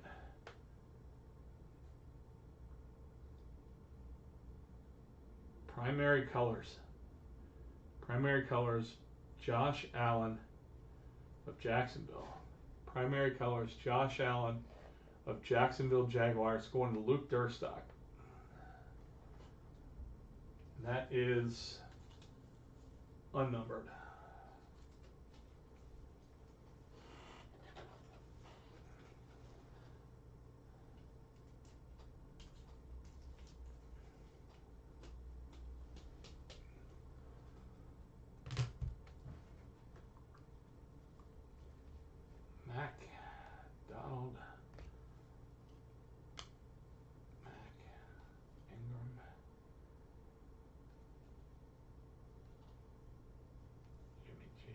Primary colors. Primary colors, Josh Allen of Jacksonville. Primary colors, Josh Allen of Jacksonville Jaguars, going to Luke Durstock. And that is unnumbered. Mac, Donald, Mac, Ingram, Jimmy G,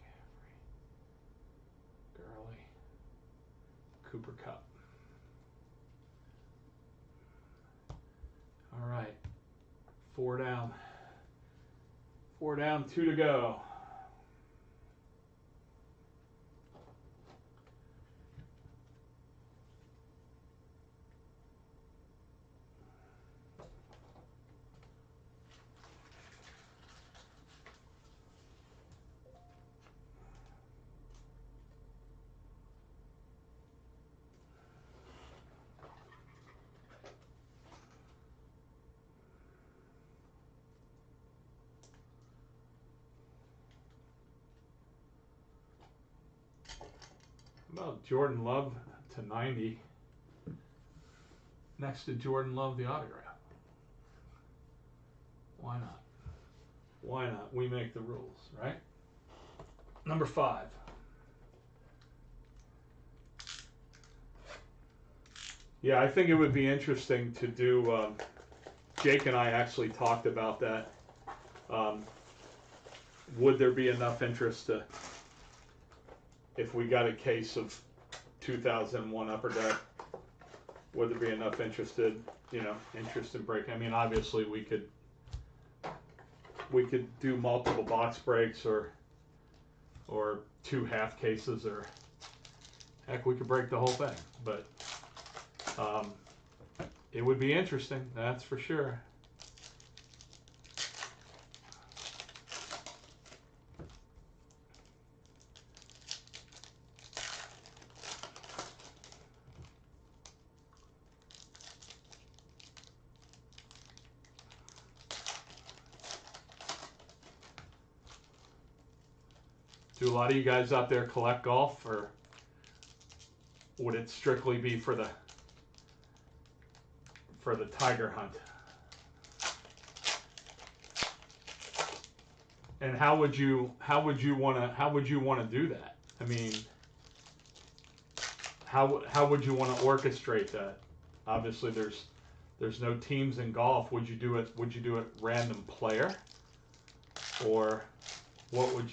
McCaffrey, Gurley, Cooper Kupp. All right, 4 down. 4 down, 2 to go. About Jordan Love to 90. Next to Jordan Love, the autograph. Why not? Why not? We make the rules, right? Number 5. Yeah, I think it would be interesting to do. Jake and I actually talked about that. Would there be enough interest to, if we got a case of 2001 Upper Deck, would there be enough interest in breaking? I mean, obviously we could do multiple box breaks or 2 half cases, or heck, we could break the whole thing. But it would be interesting, that's for sure. Do a lot of you guys out there collect golf, or would it strictly be for the Tiger hunt? And how would you want to do that? I mean, how would you want to orchestrate that? Obviously, there's no teams in golf. Would you do it random player, or what would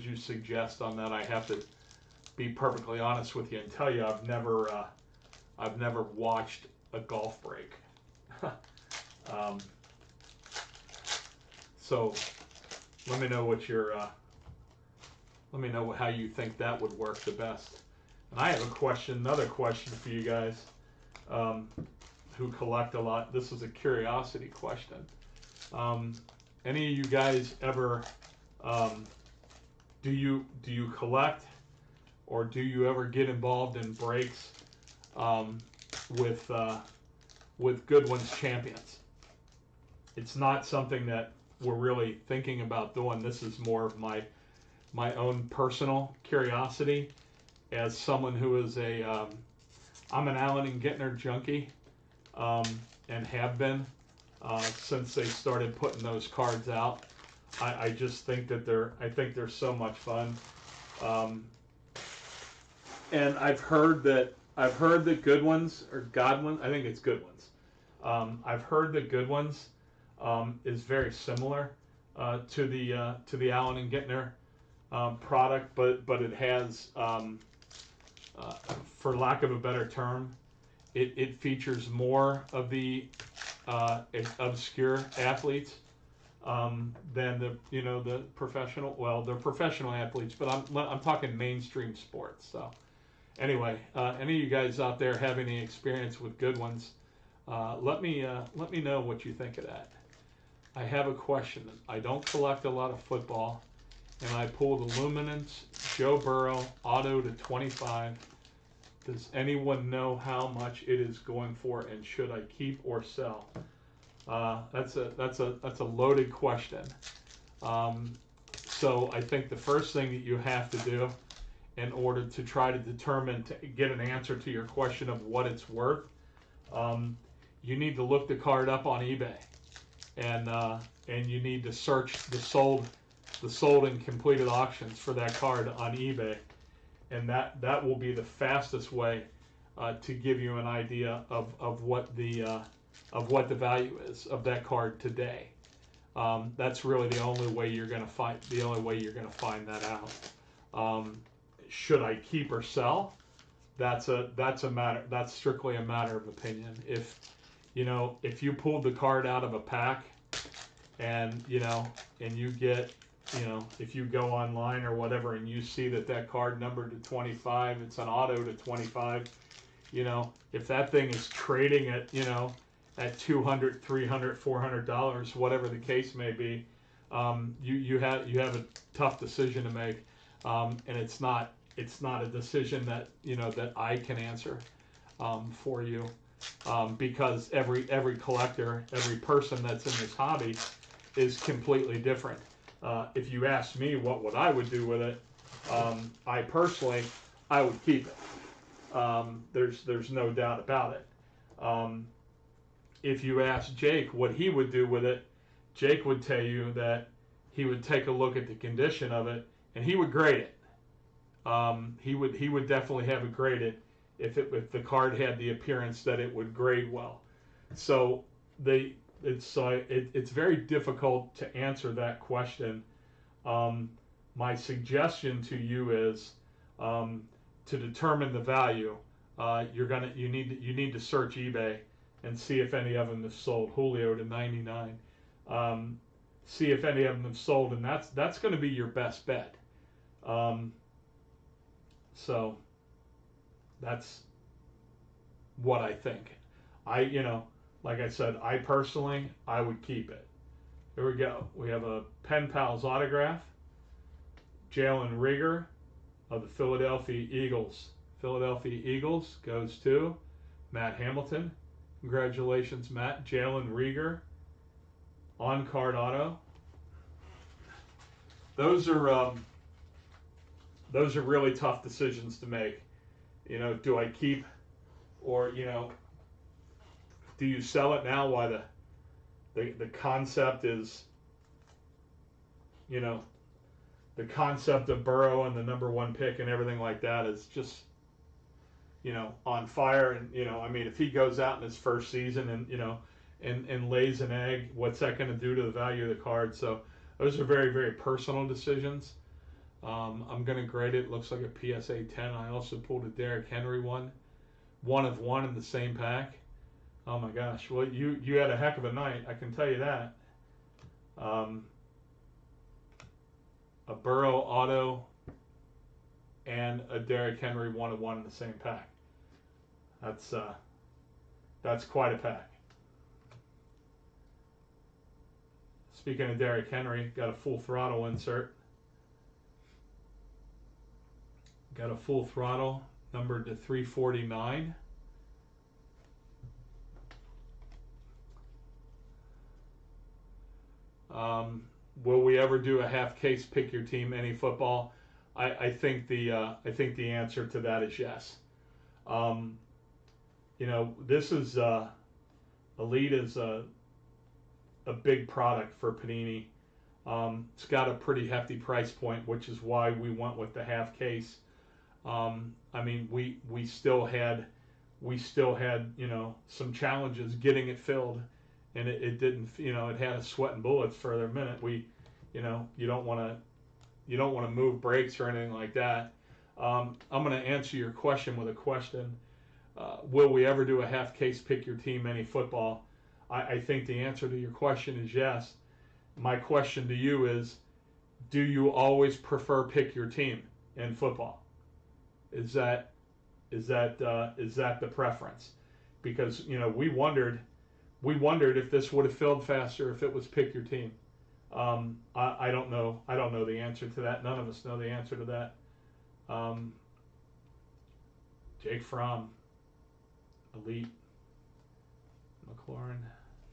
you suggest on that? I have to be perfectly honest with you and tell you I've never watched a golf break. So let me know how you think that would work the best. And I have another question for you guys who collect a lot. This is a curiosity question. Any of you guys ever do you collect, or do you ever get involved in breaks with Goodwin's Champions? It's not something that we're really thinking about doing. This is more of my own personal curiosity as someone who is I'm an Allen and Gintner junkie, and have been since they started putting those cards out. I just think that they're so much fun. And I've heard that Goodwin's, or Godwin, I think it's Goodwin's. I've heard that Goodwin's is very similar to the Allen and Gintner product, but it has, for lack of a better term, it features more of the obscure athletes than the professional. Well, they're professional athletes, but I'm talking mainstream sports. So anyway, any of you guys out there have any experience with good ones? Let me know what you think of that. I have a question. I don't collect a lot of football, and I pulled a Luminance Joe Burrow auto to 25. Does anyone know how much it is going for, and should I keep or sell? That's a loaded question. So I think the first thing that you have to do in order to try to determine, to get an answer to your question of what it's worth, you need to look the card up on eBay, and you need to search the sold and completed auctions for that card on eBay, and that will be the fastest way to give you an idea of what the value is of that card today. That's really the only way you're going to find that out. Should I keep or sell? That's strictly a matter of opinion. If you pulled the card out of a pack, and you get, if you go online or whatever and you see that card numbered to 25, it's an auto to 25, if that thing is trading at at $200, $300, $400, whatever the case may be, you have a tough decision to make, and it's not a decision that that I can answer for you, because every collector, every person that's in this hobby is completely different. If you ask me what would I would do with it, I personally would keep it. There's no doubt about it. If you ask Jake what he would do with it, Jake would tell you that he would take a look at the condition of it and he would grade it. He would definitely have it graded if the card had the appearance that it would grade well. So it's very difficult to answer that question. My suggestion to you is, to determine the value, you need to search eBay and see if any of them have sold. Julio to 99. See if any of them have sold, and that's going to be your best bet. So that's what I think. Like I said, I personally, I would keep it. Here we go. We have a Pen Pals autograph. Jalen Reagor of the Philadelphia Eagles. Philadelphia Eagles goes to Matt Hamilton. Congratulations, Matt. Jalen Reagor, on-card auto. Those are really tough decisions to make. Do I keep, or do you sell it now? Why the concept is, the concept of Burrow and the #1 pick and everything like that is just, on fire. And, if he goes out in his first season and lays an egg, what's that going to do to the value of the card? So those are very, very personal decisions. I'm going to grade it. Looks like a PSA 10. I also pulled a Derrick Henry one of one in the same pack. Oh my gosh. Well, you had a heck of a night, I can tell you that. A Burrow auto and a Derrick Henry 1 of 1 in the same pack. That's quite a pack. Speaking of Derrick Henry, got a Full Throttle insert. Got a Full Throttle numbered to 349. Will we ever do a half case pick your team any football? I think the answer to that is yes. This is Elite is a big product for Panini. It's got a pretty hefty price point, which is why we went with the half case. We still had some challenges getting it filled, and it didn't, it had a sweat and bullets for a minute. You don't want want to move breaks or anything like that. I'm going to answer your question with a question. Will we ever do a half case pick your team any football? I think the answer to your question is yes. My question to you is, do you always prefer pick your team in football? Is that the preference? Because we wondered if this would have filled faster if it was pick your team. I don't know. I don't know the answer to that. None of us know the answer to that. Jake Fromm, Elite, McLaurin,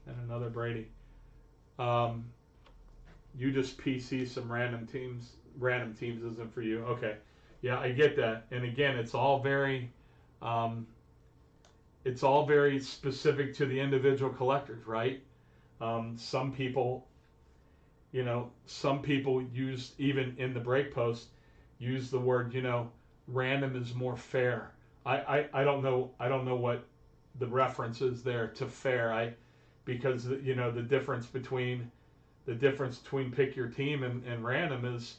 and another Brady. You just PC some random teams. Random teams isn't for you. Okay, yeah, I get that. And again, it's all very specific to the individual collectors, right? Some people use, even in the break post, use the word, random is more fair. I don't know what the reference is there to fair. Because the difference between pick your team and random is,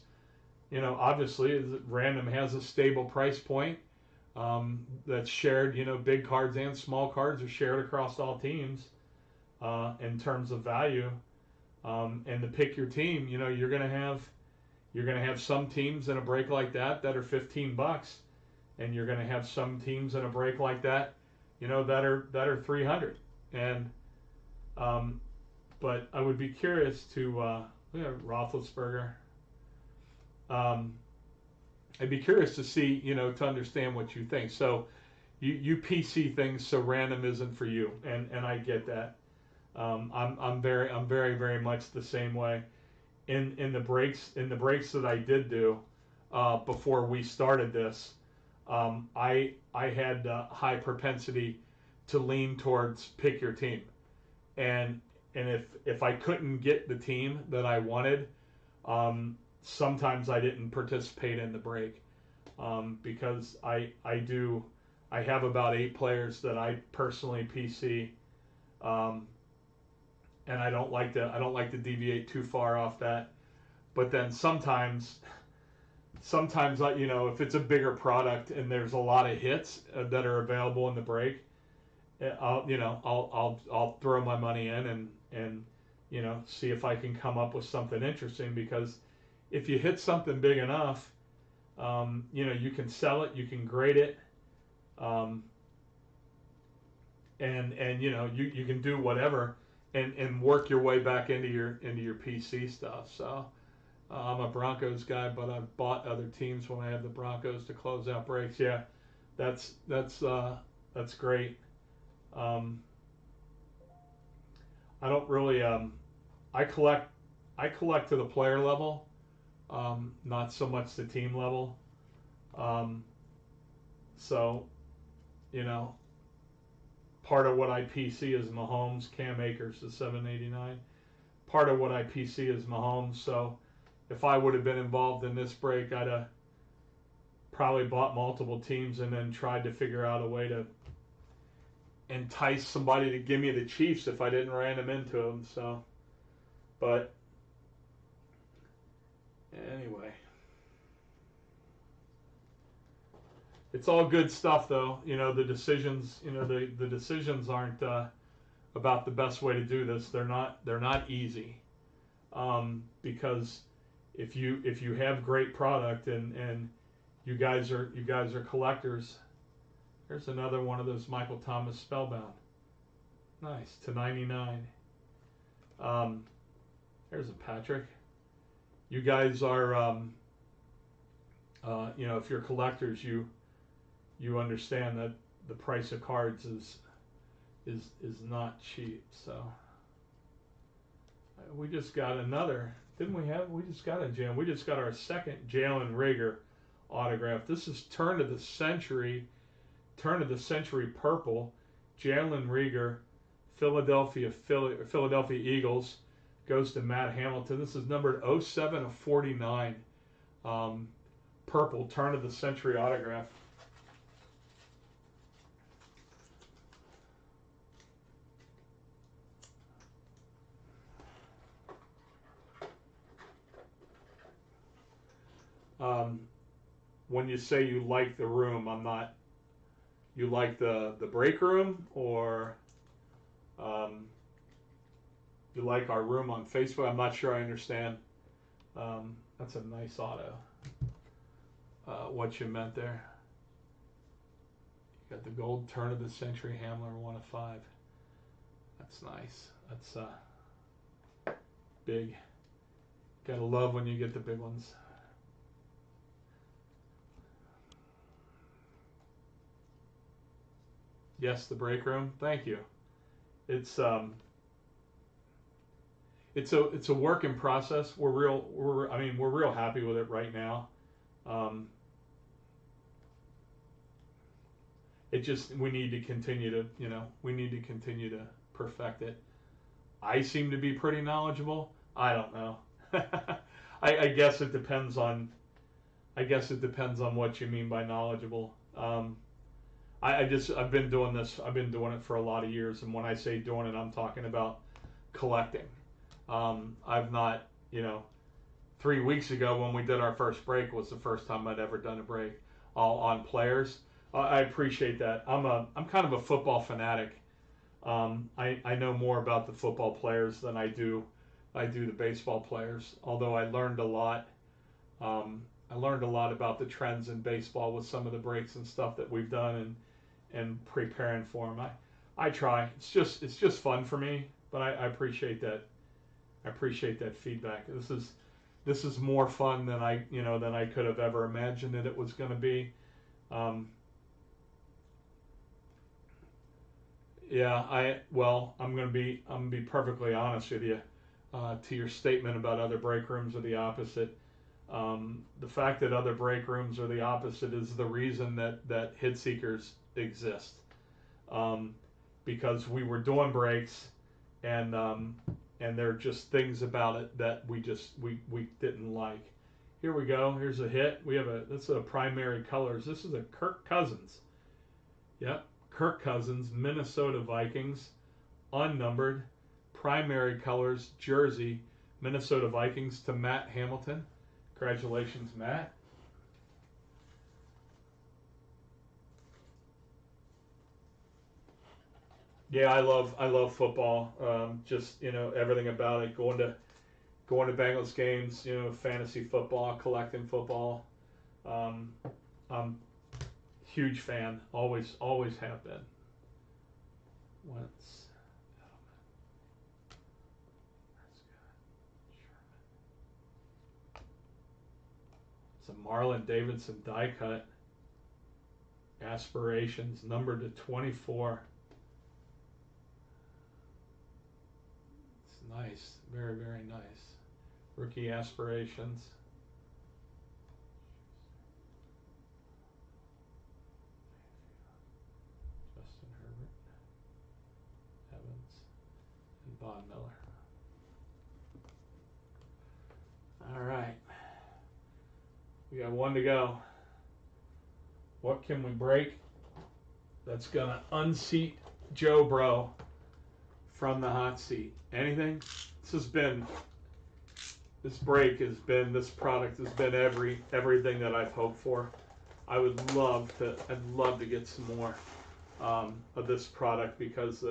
obviously is that random has a stable price point that's shared. Big cards and small cards are shared across all teams in terms of value. And to pick your team, you're gonna have some teams in a break like that are $15, and you're gonna have some teams in a break like that, that are 300. And but I would be curious to Roethlisberger. I'd be curious to see, to understand what you think. So you PC things, so random isn't for you, and I get that. I'm very, very much the same way. In the breaks that I did do before we started this, I had high propensity to lean towards pick your team, and if I couldn't get the team that I wanted, sometimes I didn't participate in the break because I have about 8 players that I personally PC. And I don't like to deviate too far off that. But then sometimes if it's a bigger product and there's a lot of hits that are available in the break, I'll throw my money in and see if I can come up with something interesting, because if you hit something big enough, you can sell it, you can grade it, and you can do whatever. And work your way back into your PC stuff. So I'm a Broncos guy, but I've bought other teams when I have the Broncos to close out breaks. Yeah, that's great. I don't really I collect to the player level, not so much the team level. So part of what I PC is Mahomes. Cam Akers is $7.89. Part of what I PC is Mahomes. So if I would have been involved in this break, I'd have probably bought multiple teams and then tried to figure out a way to entice somebody to give me the Chiefs if I didn't ran them into them. So, but anyway. It's all good stuff, though. The decisions. The decisions aren't about the best way to do this. They're not easy, because if you have great product and you guys are collectors. There's another one of those Michael Thomas Spellbound. Nice, to 99. There's a Patrick. You guys are if you're collectors, you understand that the price of cards is not cheap. So we just got another, didn't we have? We just got a jam. We just got our second Jalen Reagor autograph. This is turn of the century purple. Jalen Reagor, Philadelphia Eagles, goes to Matt Hamilton. This is numbered 07 of 49. Purple turn of the century autograph. Um, when you say you like the room, I'm not. You like the break room, or um, you like our room on Facebook? I'm not sure I understand. That's a nice auto. What you meant there? You got the gold turn of the century Hamler 1 of 5. That's nice. That's big. Gotta love when you get the big ones. Yes, the break room. Thank you. It's it's a work in process. We're real happy with it right now. Um, it just we need to continue to perfect it. I seem to be pretty knowledgeable. I don't know. I guess it depends on what you mean by knowledgeable. I've been doing this. I've been doing it for a lot of years, and when I say doing it, I'm talking about collecting. I've not, 3 weeks ago when we did our first break was the first time I'd ever done a break all on players. I appreciate that. I'm kind of a football fanatic. I know more about the football players than I do the baseball players. Although I learned a lot. I learned a lot about the trends in baseball with some of the breaks and stuff that we've done and preparing for them. I try. It's just fun for me, but I appreciate that. I appreciate that feedback. This is more fun than I could have ever imagined that it was going to be. Yeah, I'm gonna be perfectly honest with you. To your statement about other break rooms are the opposite. The fact that other break rooms are the opposite is the reason that hit seekers exist. Because we were doing breaks, and there are just things about it that we didn't like. Here we go. Here's a hit. That's a primary colors. This is a Kirk Cousins. Yep. Kirk Cousins, Minnesota Vikings, unnumbered, primary colors, jersey, Minnesota Vikings to Matt Hamilton. Congratulations, Matt. Yeah, I love football. Just everything about it. Going to Bengals games. Fantasy football, collecting football. Um, I'm huge fan. Always have been. Wentz. It's a Marlon Davidson die cut. Aspirations numbered to 24. It's nice. Very, very nice. Rookie aspirations. Justin Herbert. Evans. And Von Miller. All right. We got one to go. What can we break that's going to unseat Joe Bro from the hot seat? Anything? This product has been everything that I've hoped for. I'd love to get some more of this product because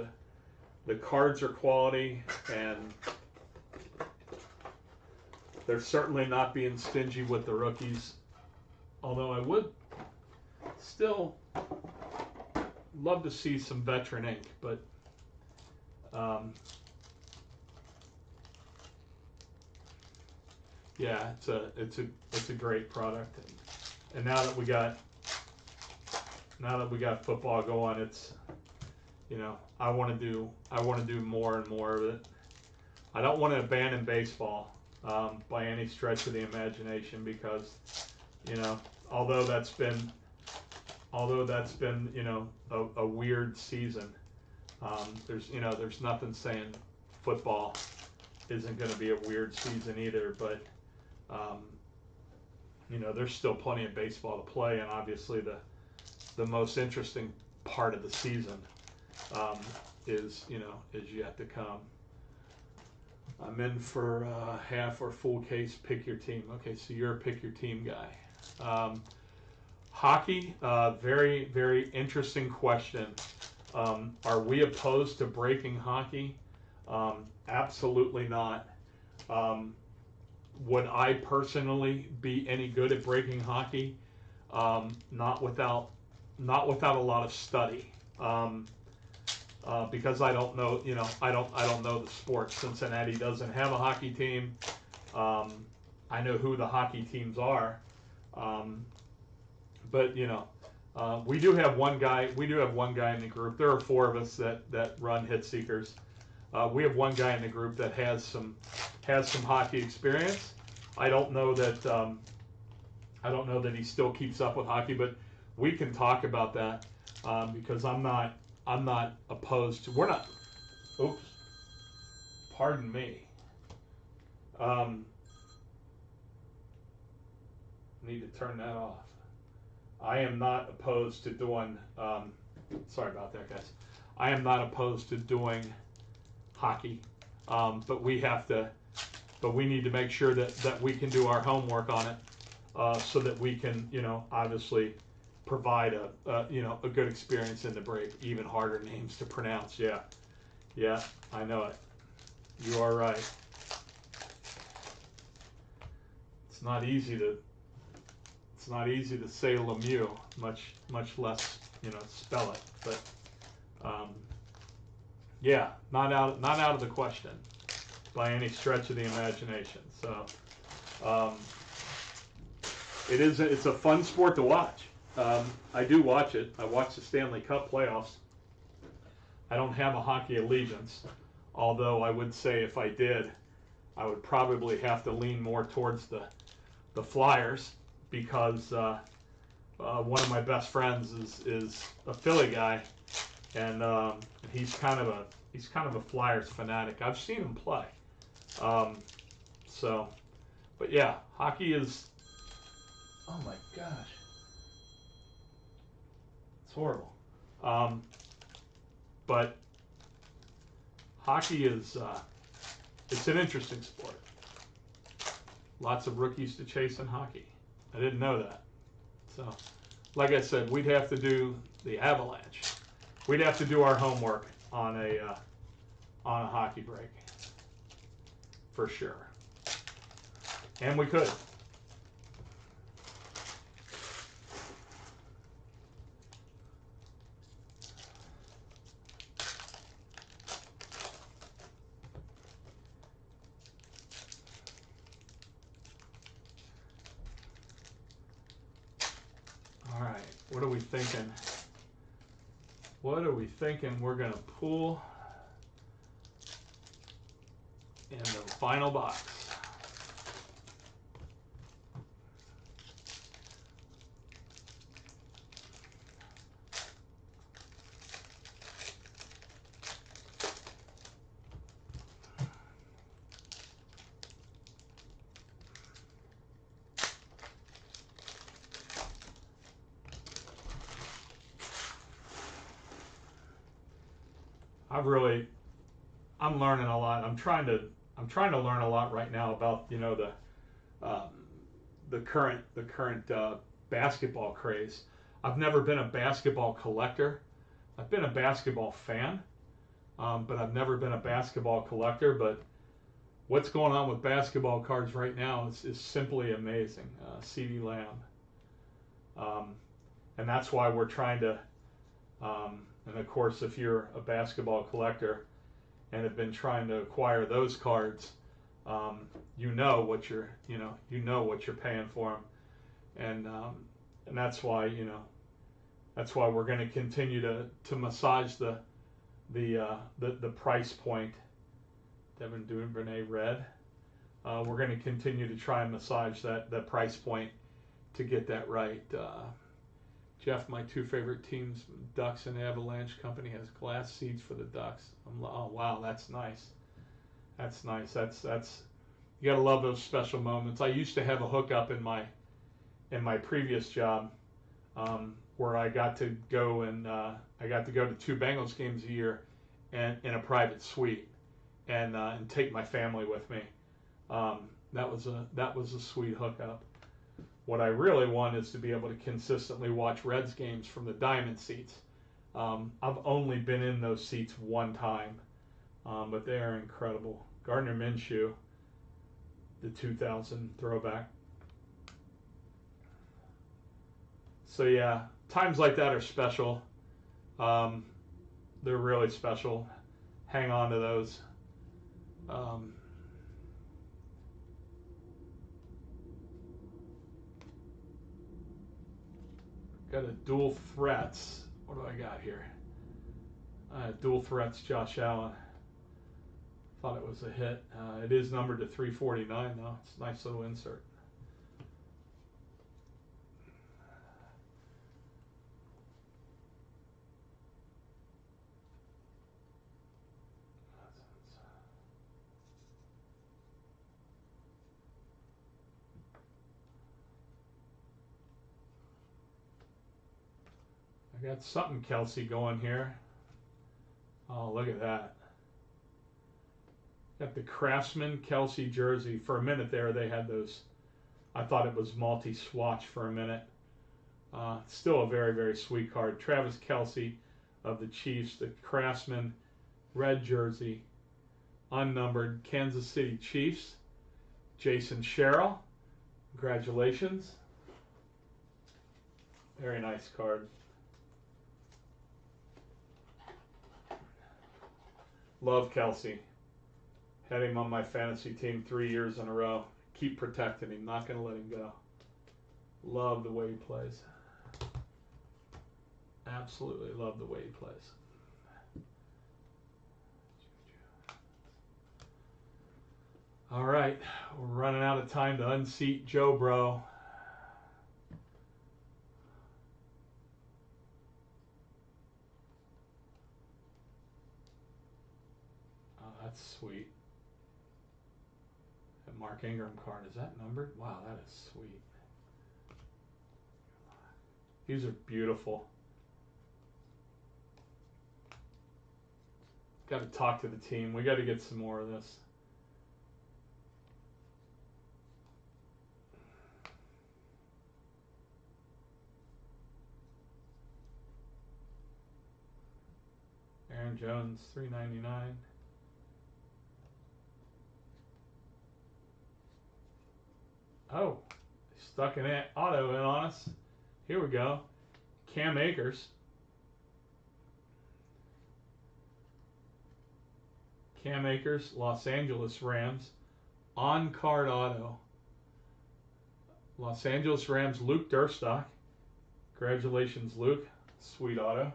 the cards are quality, and they're certainly not being stingy with the rookies. Although I would still love to see some veteran ink, but yeah, it's a great product, and now that we got football going, it's I want to do more and more of it. I don't want to abandon baseball by any stretch of the imagination because although that's been a weird season, there's nothing saying football isn't going to be a weird season either, but there's still plenty of baseball to play, and obviously the most interesting part of the season is yet to come. I'm in for half or full case. Pick your team. Okay, so you're a pick your team guy. Hockey, very, very interesting question. Are we opposed to breaking hockey? Absolutely not. Would I personally be any good at breaking hockey? Not without a lot of study. Because I don't know, I don't know the sport. Cincinnati doesn't have a hockey team. I know who the hockey teams are, but we do have one guy. We do have one guy in the group. There are four of us that run Hit Seekers. We have one guy in the group that has some hockey experience. I don't know that he still keeps up with hockey, but we can talk about that because I'm not opposed to. We're not. Oops. Pardon me. Need to turn that off. I am not opposed to doing. Sorry about that, guys. I am not opposed to doing hockey, but we have to. But we need to make sure that we can do our homework on it, so that we can, obviously provide a good experience in the break. Even harder names to pronounce. Yeah, I know it. You are right. It's not easy to say Lemieux, much less spell it. But yeah, not out of the question by any stretch of the imagination. So it's a fun sport to watch. I do watch it. I watch the Stanley Cup playoffs. I don't have a hockey allegiance, although I would say if I did, I would probably have to lean more towards the Flyers because one of my best friends is a Philly guy, and he's kind of a Flyers fanatic. I've seen him play, but yeah, hockey is. Oh my gosh. It's horrible. But hockey is, it's an interesting sport. Lots of rookies to chase in hockey. I didn't know that. So, like I said, we'd have to do the Avalanche. We'd have to do our homework on a hockey break. For sure. And we could. All right, what are we thinking? What are we thinking we're going to pull in the final box? I'm learning a lot. I'm trying to learn a lot right now about the current basketball craze. I've never been a basketball collector. I've been a basketball fan, but I've never been a basketball collector. But what's going on with basketball cards right now is simply amazing. CeeDee Lamb, and that's why we're trying to. And of course, if you're a basketball collector and have been trying to acquire those cards, you know what you're paying for them, and that's why we're going to continue to massage the price point. Devin Duvernay red. We're going to continue to try and massage that price point to get that right. Jeff, my two favorite teams, Ducks and Avalanche Company, has glass seeds for the Ducks. Oh wow, that's nice. That's nice. That's you gotta love those special moments. I used to have a hookup in my previous job, where I got to go to two Bengals games a year, and in a private suite, and take my family with me. That was a sweet hookup. What I really want is to be able to consistently watch Reds games from the diamond seats. I've only been in those seats one time, but they are incredible. Gardner Minshew, the 2000 throwback. So yeah, times like that are special. They're really special. Hang on to those. Got a dual threats. What do I got here? Dual threats, Josh Allen. Thought it was a hit. It is numbered to 349 though. It's a nice little insert. I got something Kelsey going here. Oh, look at that. Got the Craftsman Kelsey jersey. For a minute there, they had those. I thought it was multi-swatch for a minute. Still a very, very sweet card. Travis Kelsey of the Chiefs, the Craftsman red jersey, unnumbered Kansas City Chiefs. Jason Sherrill, congratulations. Very nice card. Love Kelsey. Had him on my fantasy team 3 years in a row. Keep protecting him. Not going to let him go. Love the way he plays. Absolutely love the way he plays. All right. We're running out of time to unseat Joe Bro. Oh, that's sweet. That Mark Ingram card, is that numbered? Wow, that is sweet. These are beautiful. Got to talk to the team. We got to get some more of this. Aaron Jones, $3.99. Oh, stuck an auto in on us. Here we go. Cam Akers. Cam Akers, Los Angeles Rams. On-card auto. Los Angeles Rams, Luke Durstock. Congratulations, Luke. Sweet auto.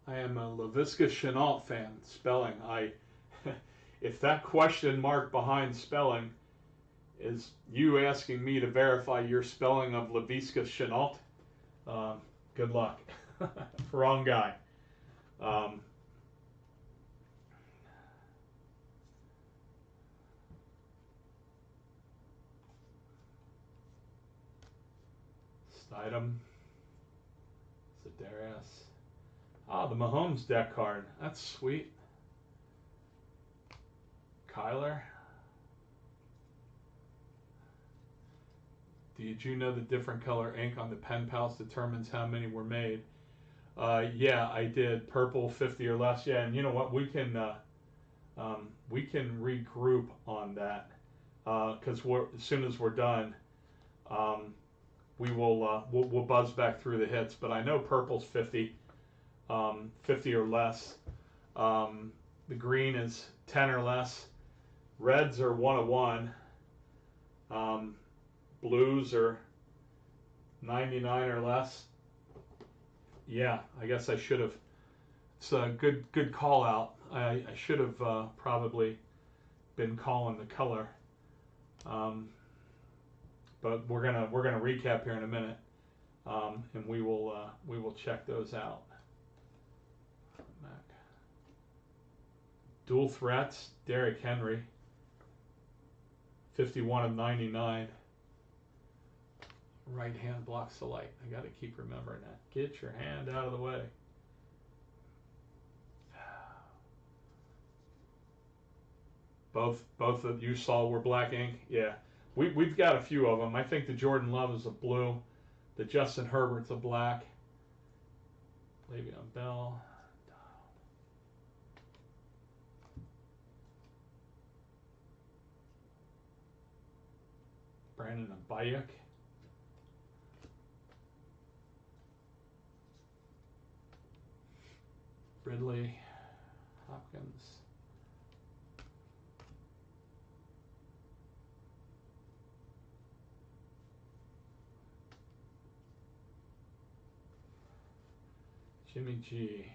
I am a Laviska Shenault fan. Spelling. If that question mark behind spelling is you asking me to verify your spelling of Laviska Shenault, good luck. Wrong guy. Stidham. Zedarius. Ah, the Mahomes deck card. That's sweet. Kyler. Did you know the different color ink on the pen pals determines how many were made? Yeah, I did. Purple, 50 or less. Yeah, and you know what? We can regroup on that because as soon as we're done, we'll buzz back through the hits. But I know purple's 50. 50 or less. The green is 10 or less. Reds are 1 of 1. Blues are 99 or less. Yeah, I guess I should have. It's a good call out. I should have probably been calling the color. But we're gonna recap here in a minute, and we will check those out. Dual threats, Derrick Henry. 51 of 99. Right hand blocks the light. I got to keep remembering that. Get your hand out of the way. Both that you saw were black ink. Yeah, we've got a few of them. I think the Jordan Love is a blue. The Justin Herbert's a black. Le'Veon Bell. Brandon Abayuk. Ridley. Hopkins. Jimmy G.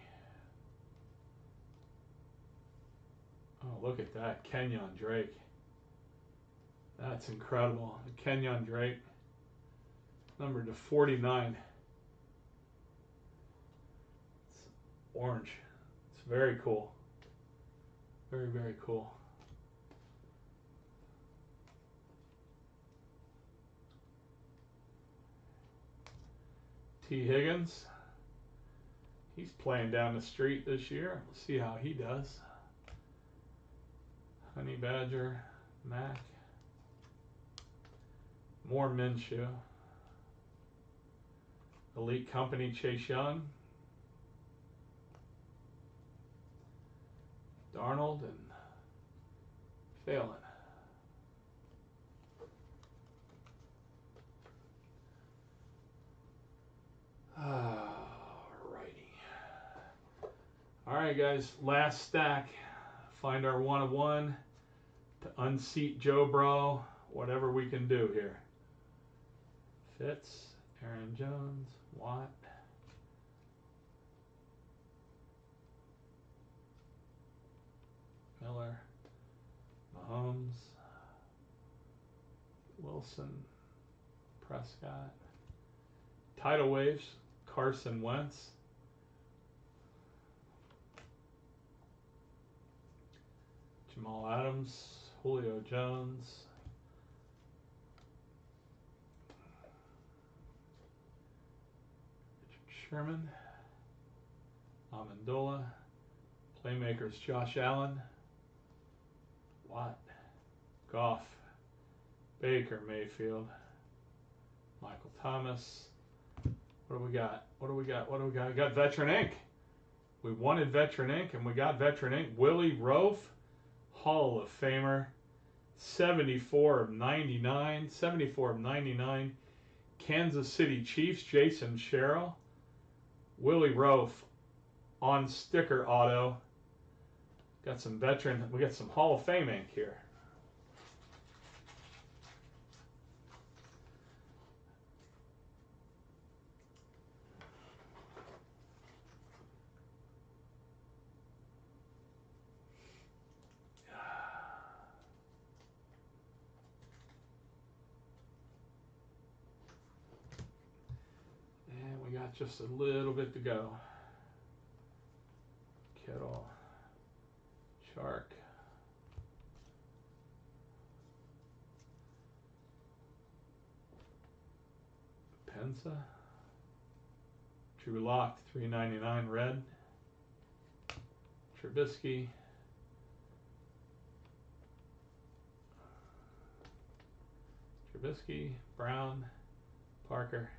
Oh, look at that. Kenyon Drake. That's incredible. Kenyon Drake. Numbered to 49. It's orange. It's very cool. Very, very cool. T. Higgins. He's playing down the street this year. We'll see how he does. Honey Badger, Mac. More Minshew. Elite Company, Chase Young. Darnold and Phelan. All right, guys, last stack. Find our 1 of 1 to unseat Joe Bro, whatever we can do here. Fitz, Aaron Jones, Watt. Miller, Mahomes, Wilson, Prescott. Tidal waves, Carson Wentz. Jamal Adams, Julio Jones, Richard Sherman, Amendola, playmakers Josh Allen, Watt, Goff, Baker Mayfield, Michael Thomas. What do we got? What do we got? What do we got? We got Veteran Ink. We wanted Veteran Ink, and we got Veteran Ink. Willie Roaf, Hall of Famer, 74 of 99. 74 of 99. Kansas City Chiefs, Jason Sherrill. Willie Roaf on sticker auto. Got some veteran. We got some Hall of Fame ink here. Just a little bit to go. Kittle, Shark, Pensa, Drew Lock, $3.99 red, Trubisky, Brown, Parker,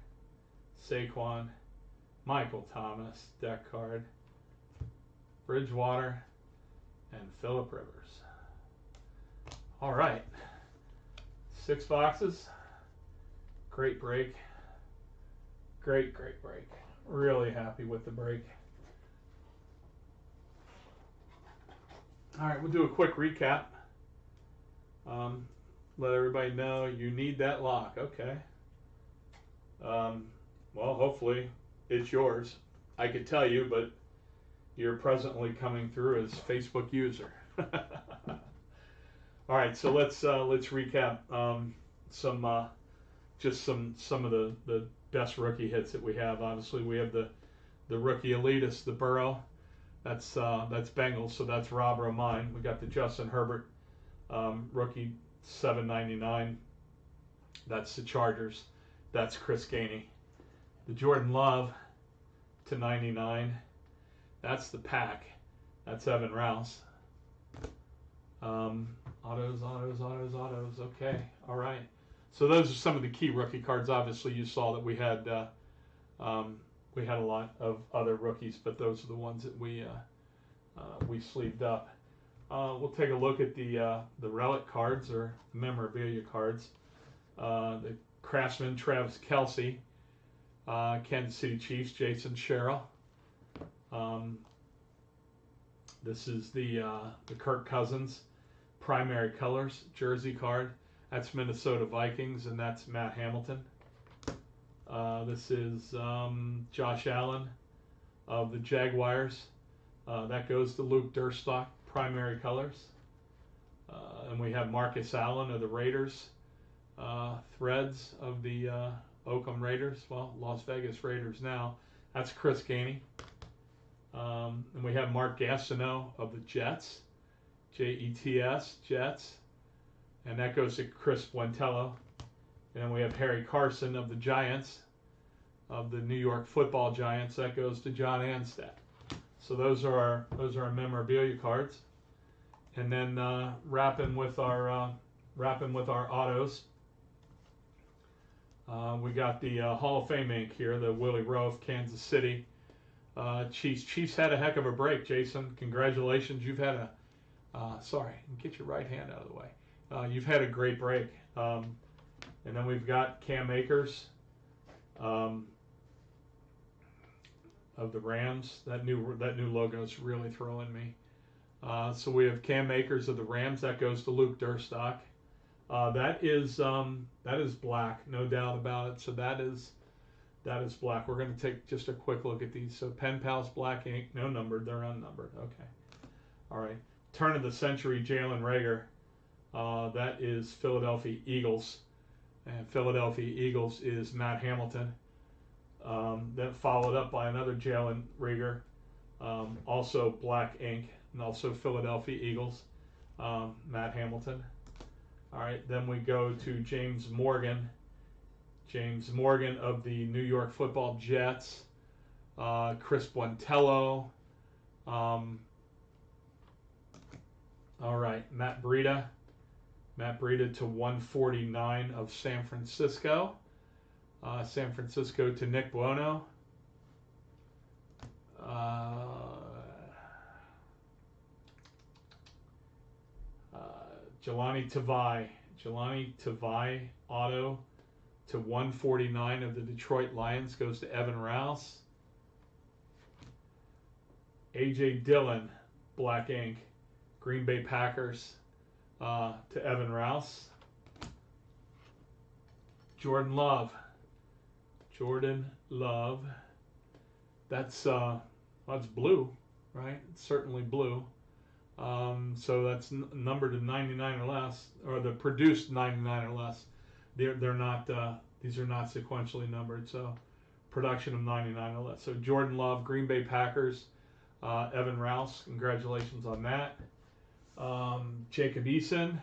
Saquon, Michael Thomas, deck card, Bridgewater, and Phillip Rivers. All right, 6 boxes. Great break. Great break. Really happy with the break. All right, we'll do a quick recap. Let everybody know you need that lock. Okay. Well, hopefully it's yours. I could tell you, but you're presently coming through as Facebook user. All right, so let's recap some of the best rookie hits that we have. Obviously, we have the rookie elitist, the Burrow. That's Bengals, so that's Rob Romine. We got the Justin Herbert rookie, $7.99. That's the Chargers. That's Chris Gainey. The Jordan Love /99. That's the Pack. That's Evan Rouse. Autos. Okay, all right. So those are some of the key rookie cards. Obviously, you saw that we had a lot of other rookies, but those are the ones that we sleeved up. We'll take a look at the relic cards or memorabilia cards. The Craftsman Travis Kelce, Kansas City Chiefs Jason Sherrill. This is the Kirk Cousins primary colors jersey card. That's Minnesota Vikings, and that's Matt Hamilton. This is Josh Allen of the Jaguars. That goes to Luke Durstock, primary colors. And we have Marcus Allen of the Raiders. Threads of the Oakland Raiders. Well, Las Vegas Raiders now. That's Chris Gainey. And we have Mark Gastineau of the Jets. Jets, Jets. And that goes to Chris Buentello. And then we have Harry Carson of the Giants, of the New York Football Giants. That goes to John Anstead. So those are our memorabilia cards. And then wrapping with our autos. We got the Hall of Fame ink here, the Willie Rowe of Kansas City. Chiefs had a heck of a break, Jason. Congratulations. You've had a sorry, get your right hand out of the way. You've had a great break. And then we've got Cam Akers of the Rams. That new logo is really throwing me. So we have Cam Akers of the Rams. That goes to Luke Durstock. That is black, no doubt about it. So that is black. We're going to take just a quick look at these. So Pen Pals black ink, no numbered. They're unnumbered. Okay. All right. Turn of the century Jalen Reagor. That is Philadelphia Eagles. And Philadelphia Eagles is Matt Hamilton. Then followed up by another Jalen Reagor, also black ink, and also Philadelphia Eagles, Matt Hamilton. All right, then we go to James Morgan. James Morgan of the New York Football Jets. Chris Buentello. All right, Matt Breida. Matt Breida /149 of San Francisco. San Francisco to Nick Buono. Jelani Tavai. Jelani Tavai auto /149 of the Detroit Lions goes to Evan Rouse. A.J. Dillon, black ink, Green Bay Packers to Evan Rouse. Jordan Love. That's blue, right? It's certainly blue. So that's numbered to 99 or less, or the produced 99 or less. They're not. These are not sequentially numbered. So production of 99 or less. So Jordan Love, Green Bay Packers, Evan Rouse. Congratulations on that. Jacob Eason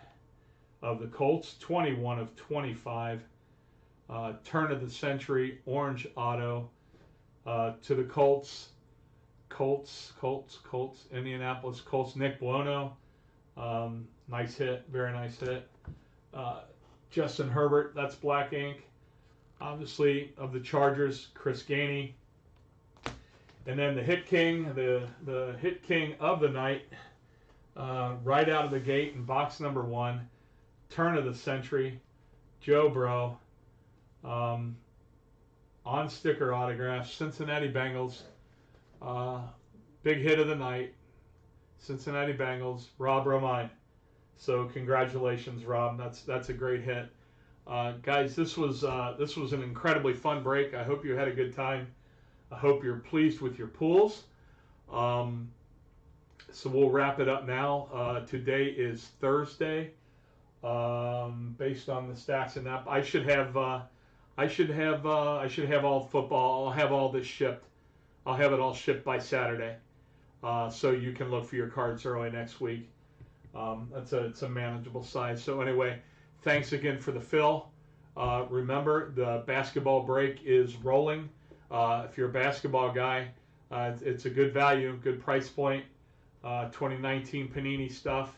of the Colts, 21 of 25. Turn of the century orange auto to the Colts. Indianapolis Colts. Nick Buono, nice hit, very nice hit. Justin Herbert, that's black ink. Obviously of the Chargers, Chris Gainey. And then the hit king, the hit king of the night, right out of the gate in box number 1, turn of the century, Joe Burrow. On sticker autograph, Cincinnati Bengals. Big hit of the night, Cincinnati Bengals, Rob Romine. So congratulations, Rob. That's a great hit, guys. This was an incredibly fun break. I hope you had a good time. I hope you're pleased with your pools. So we'll wrap it up now. Today is Thursday. Based on the stats and that, I should have all football. I'll have all this shipped. I'll have it all shipped by Saturday. so you can look for your cards early next week. It's a manageable size. So anyway, thanks again for the fill. Remember, the basketball break is rolling. If you're a basketball guy, it's a good value, good price point. 2019 Panini stuff.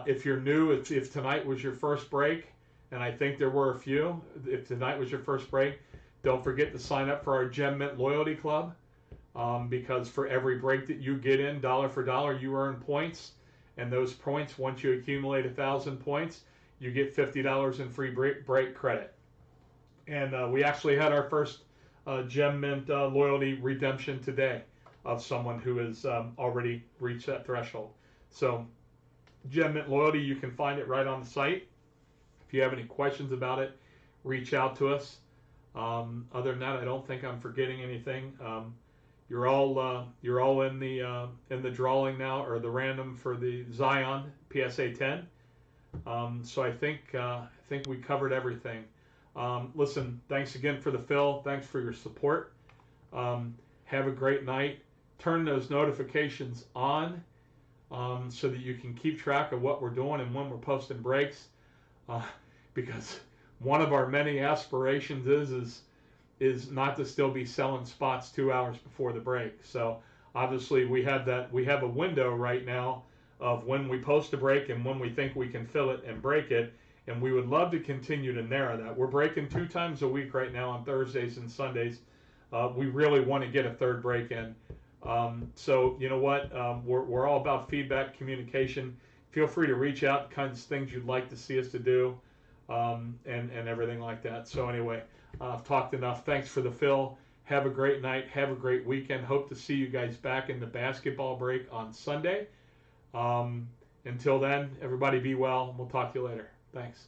If you're new, if tonight was your first break, and I think there were a few, if tonight was your first break, don't forget to sign up for our Gem Mint Loyalty Club, because for every break that you get in, dollar for dollar, you earn points. And those points, once you accumulate 1,000 points, you get $50 in free break credit. And we actually had our first Gem Mint loyalty redemption today of someone who has already reached that threshold. So Gem Mint Loyalty, you can find it right on the site. If you have any questions about it, reach out to us. Other than that, I don't think I'm forgetting anything. You're all in the drawing now, or the random for the Zion PSA 10. So I think we covered everything. Listen, thanks again for the fill. Thanks for your support. Have a great night. Turn those notifications on, so that you can keep track of what we're doing and when we're posting breaks. Because one of our many aspirations is not to still be selling spots 2 hours before the break. So obviously we have a window right now of when we post a break and when we think we can fill it and break it, and we would love to continue to narrow that. We're breaking 2 times a week right now on Thursdays and Sundays. We really want to get a third break in. So you know what? We're all about feedback, communication. Feel free to reach out, kinds of things you'd like to see us to do, and everything like that. So anyway, I've talked enough. Thanks for the fill. Have a great night. Have a great weekend. Hope to see you guys back in the basketball break on Sunday. Until then, everybody be well. We'll talk to you later. Thanks.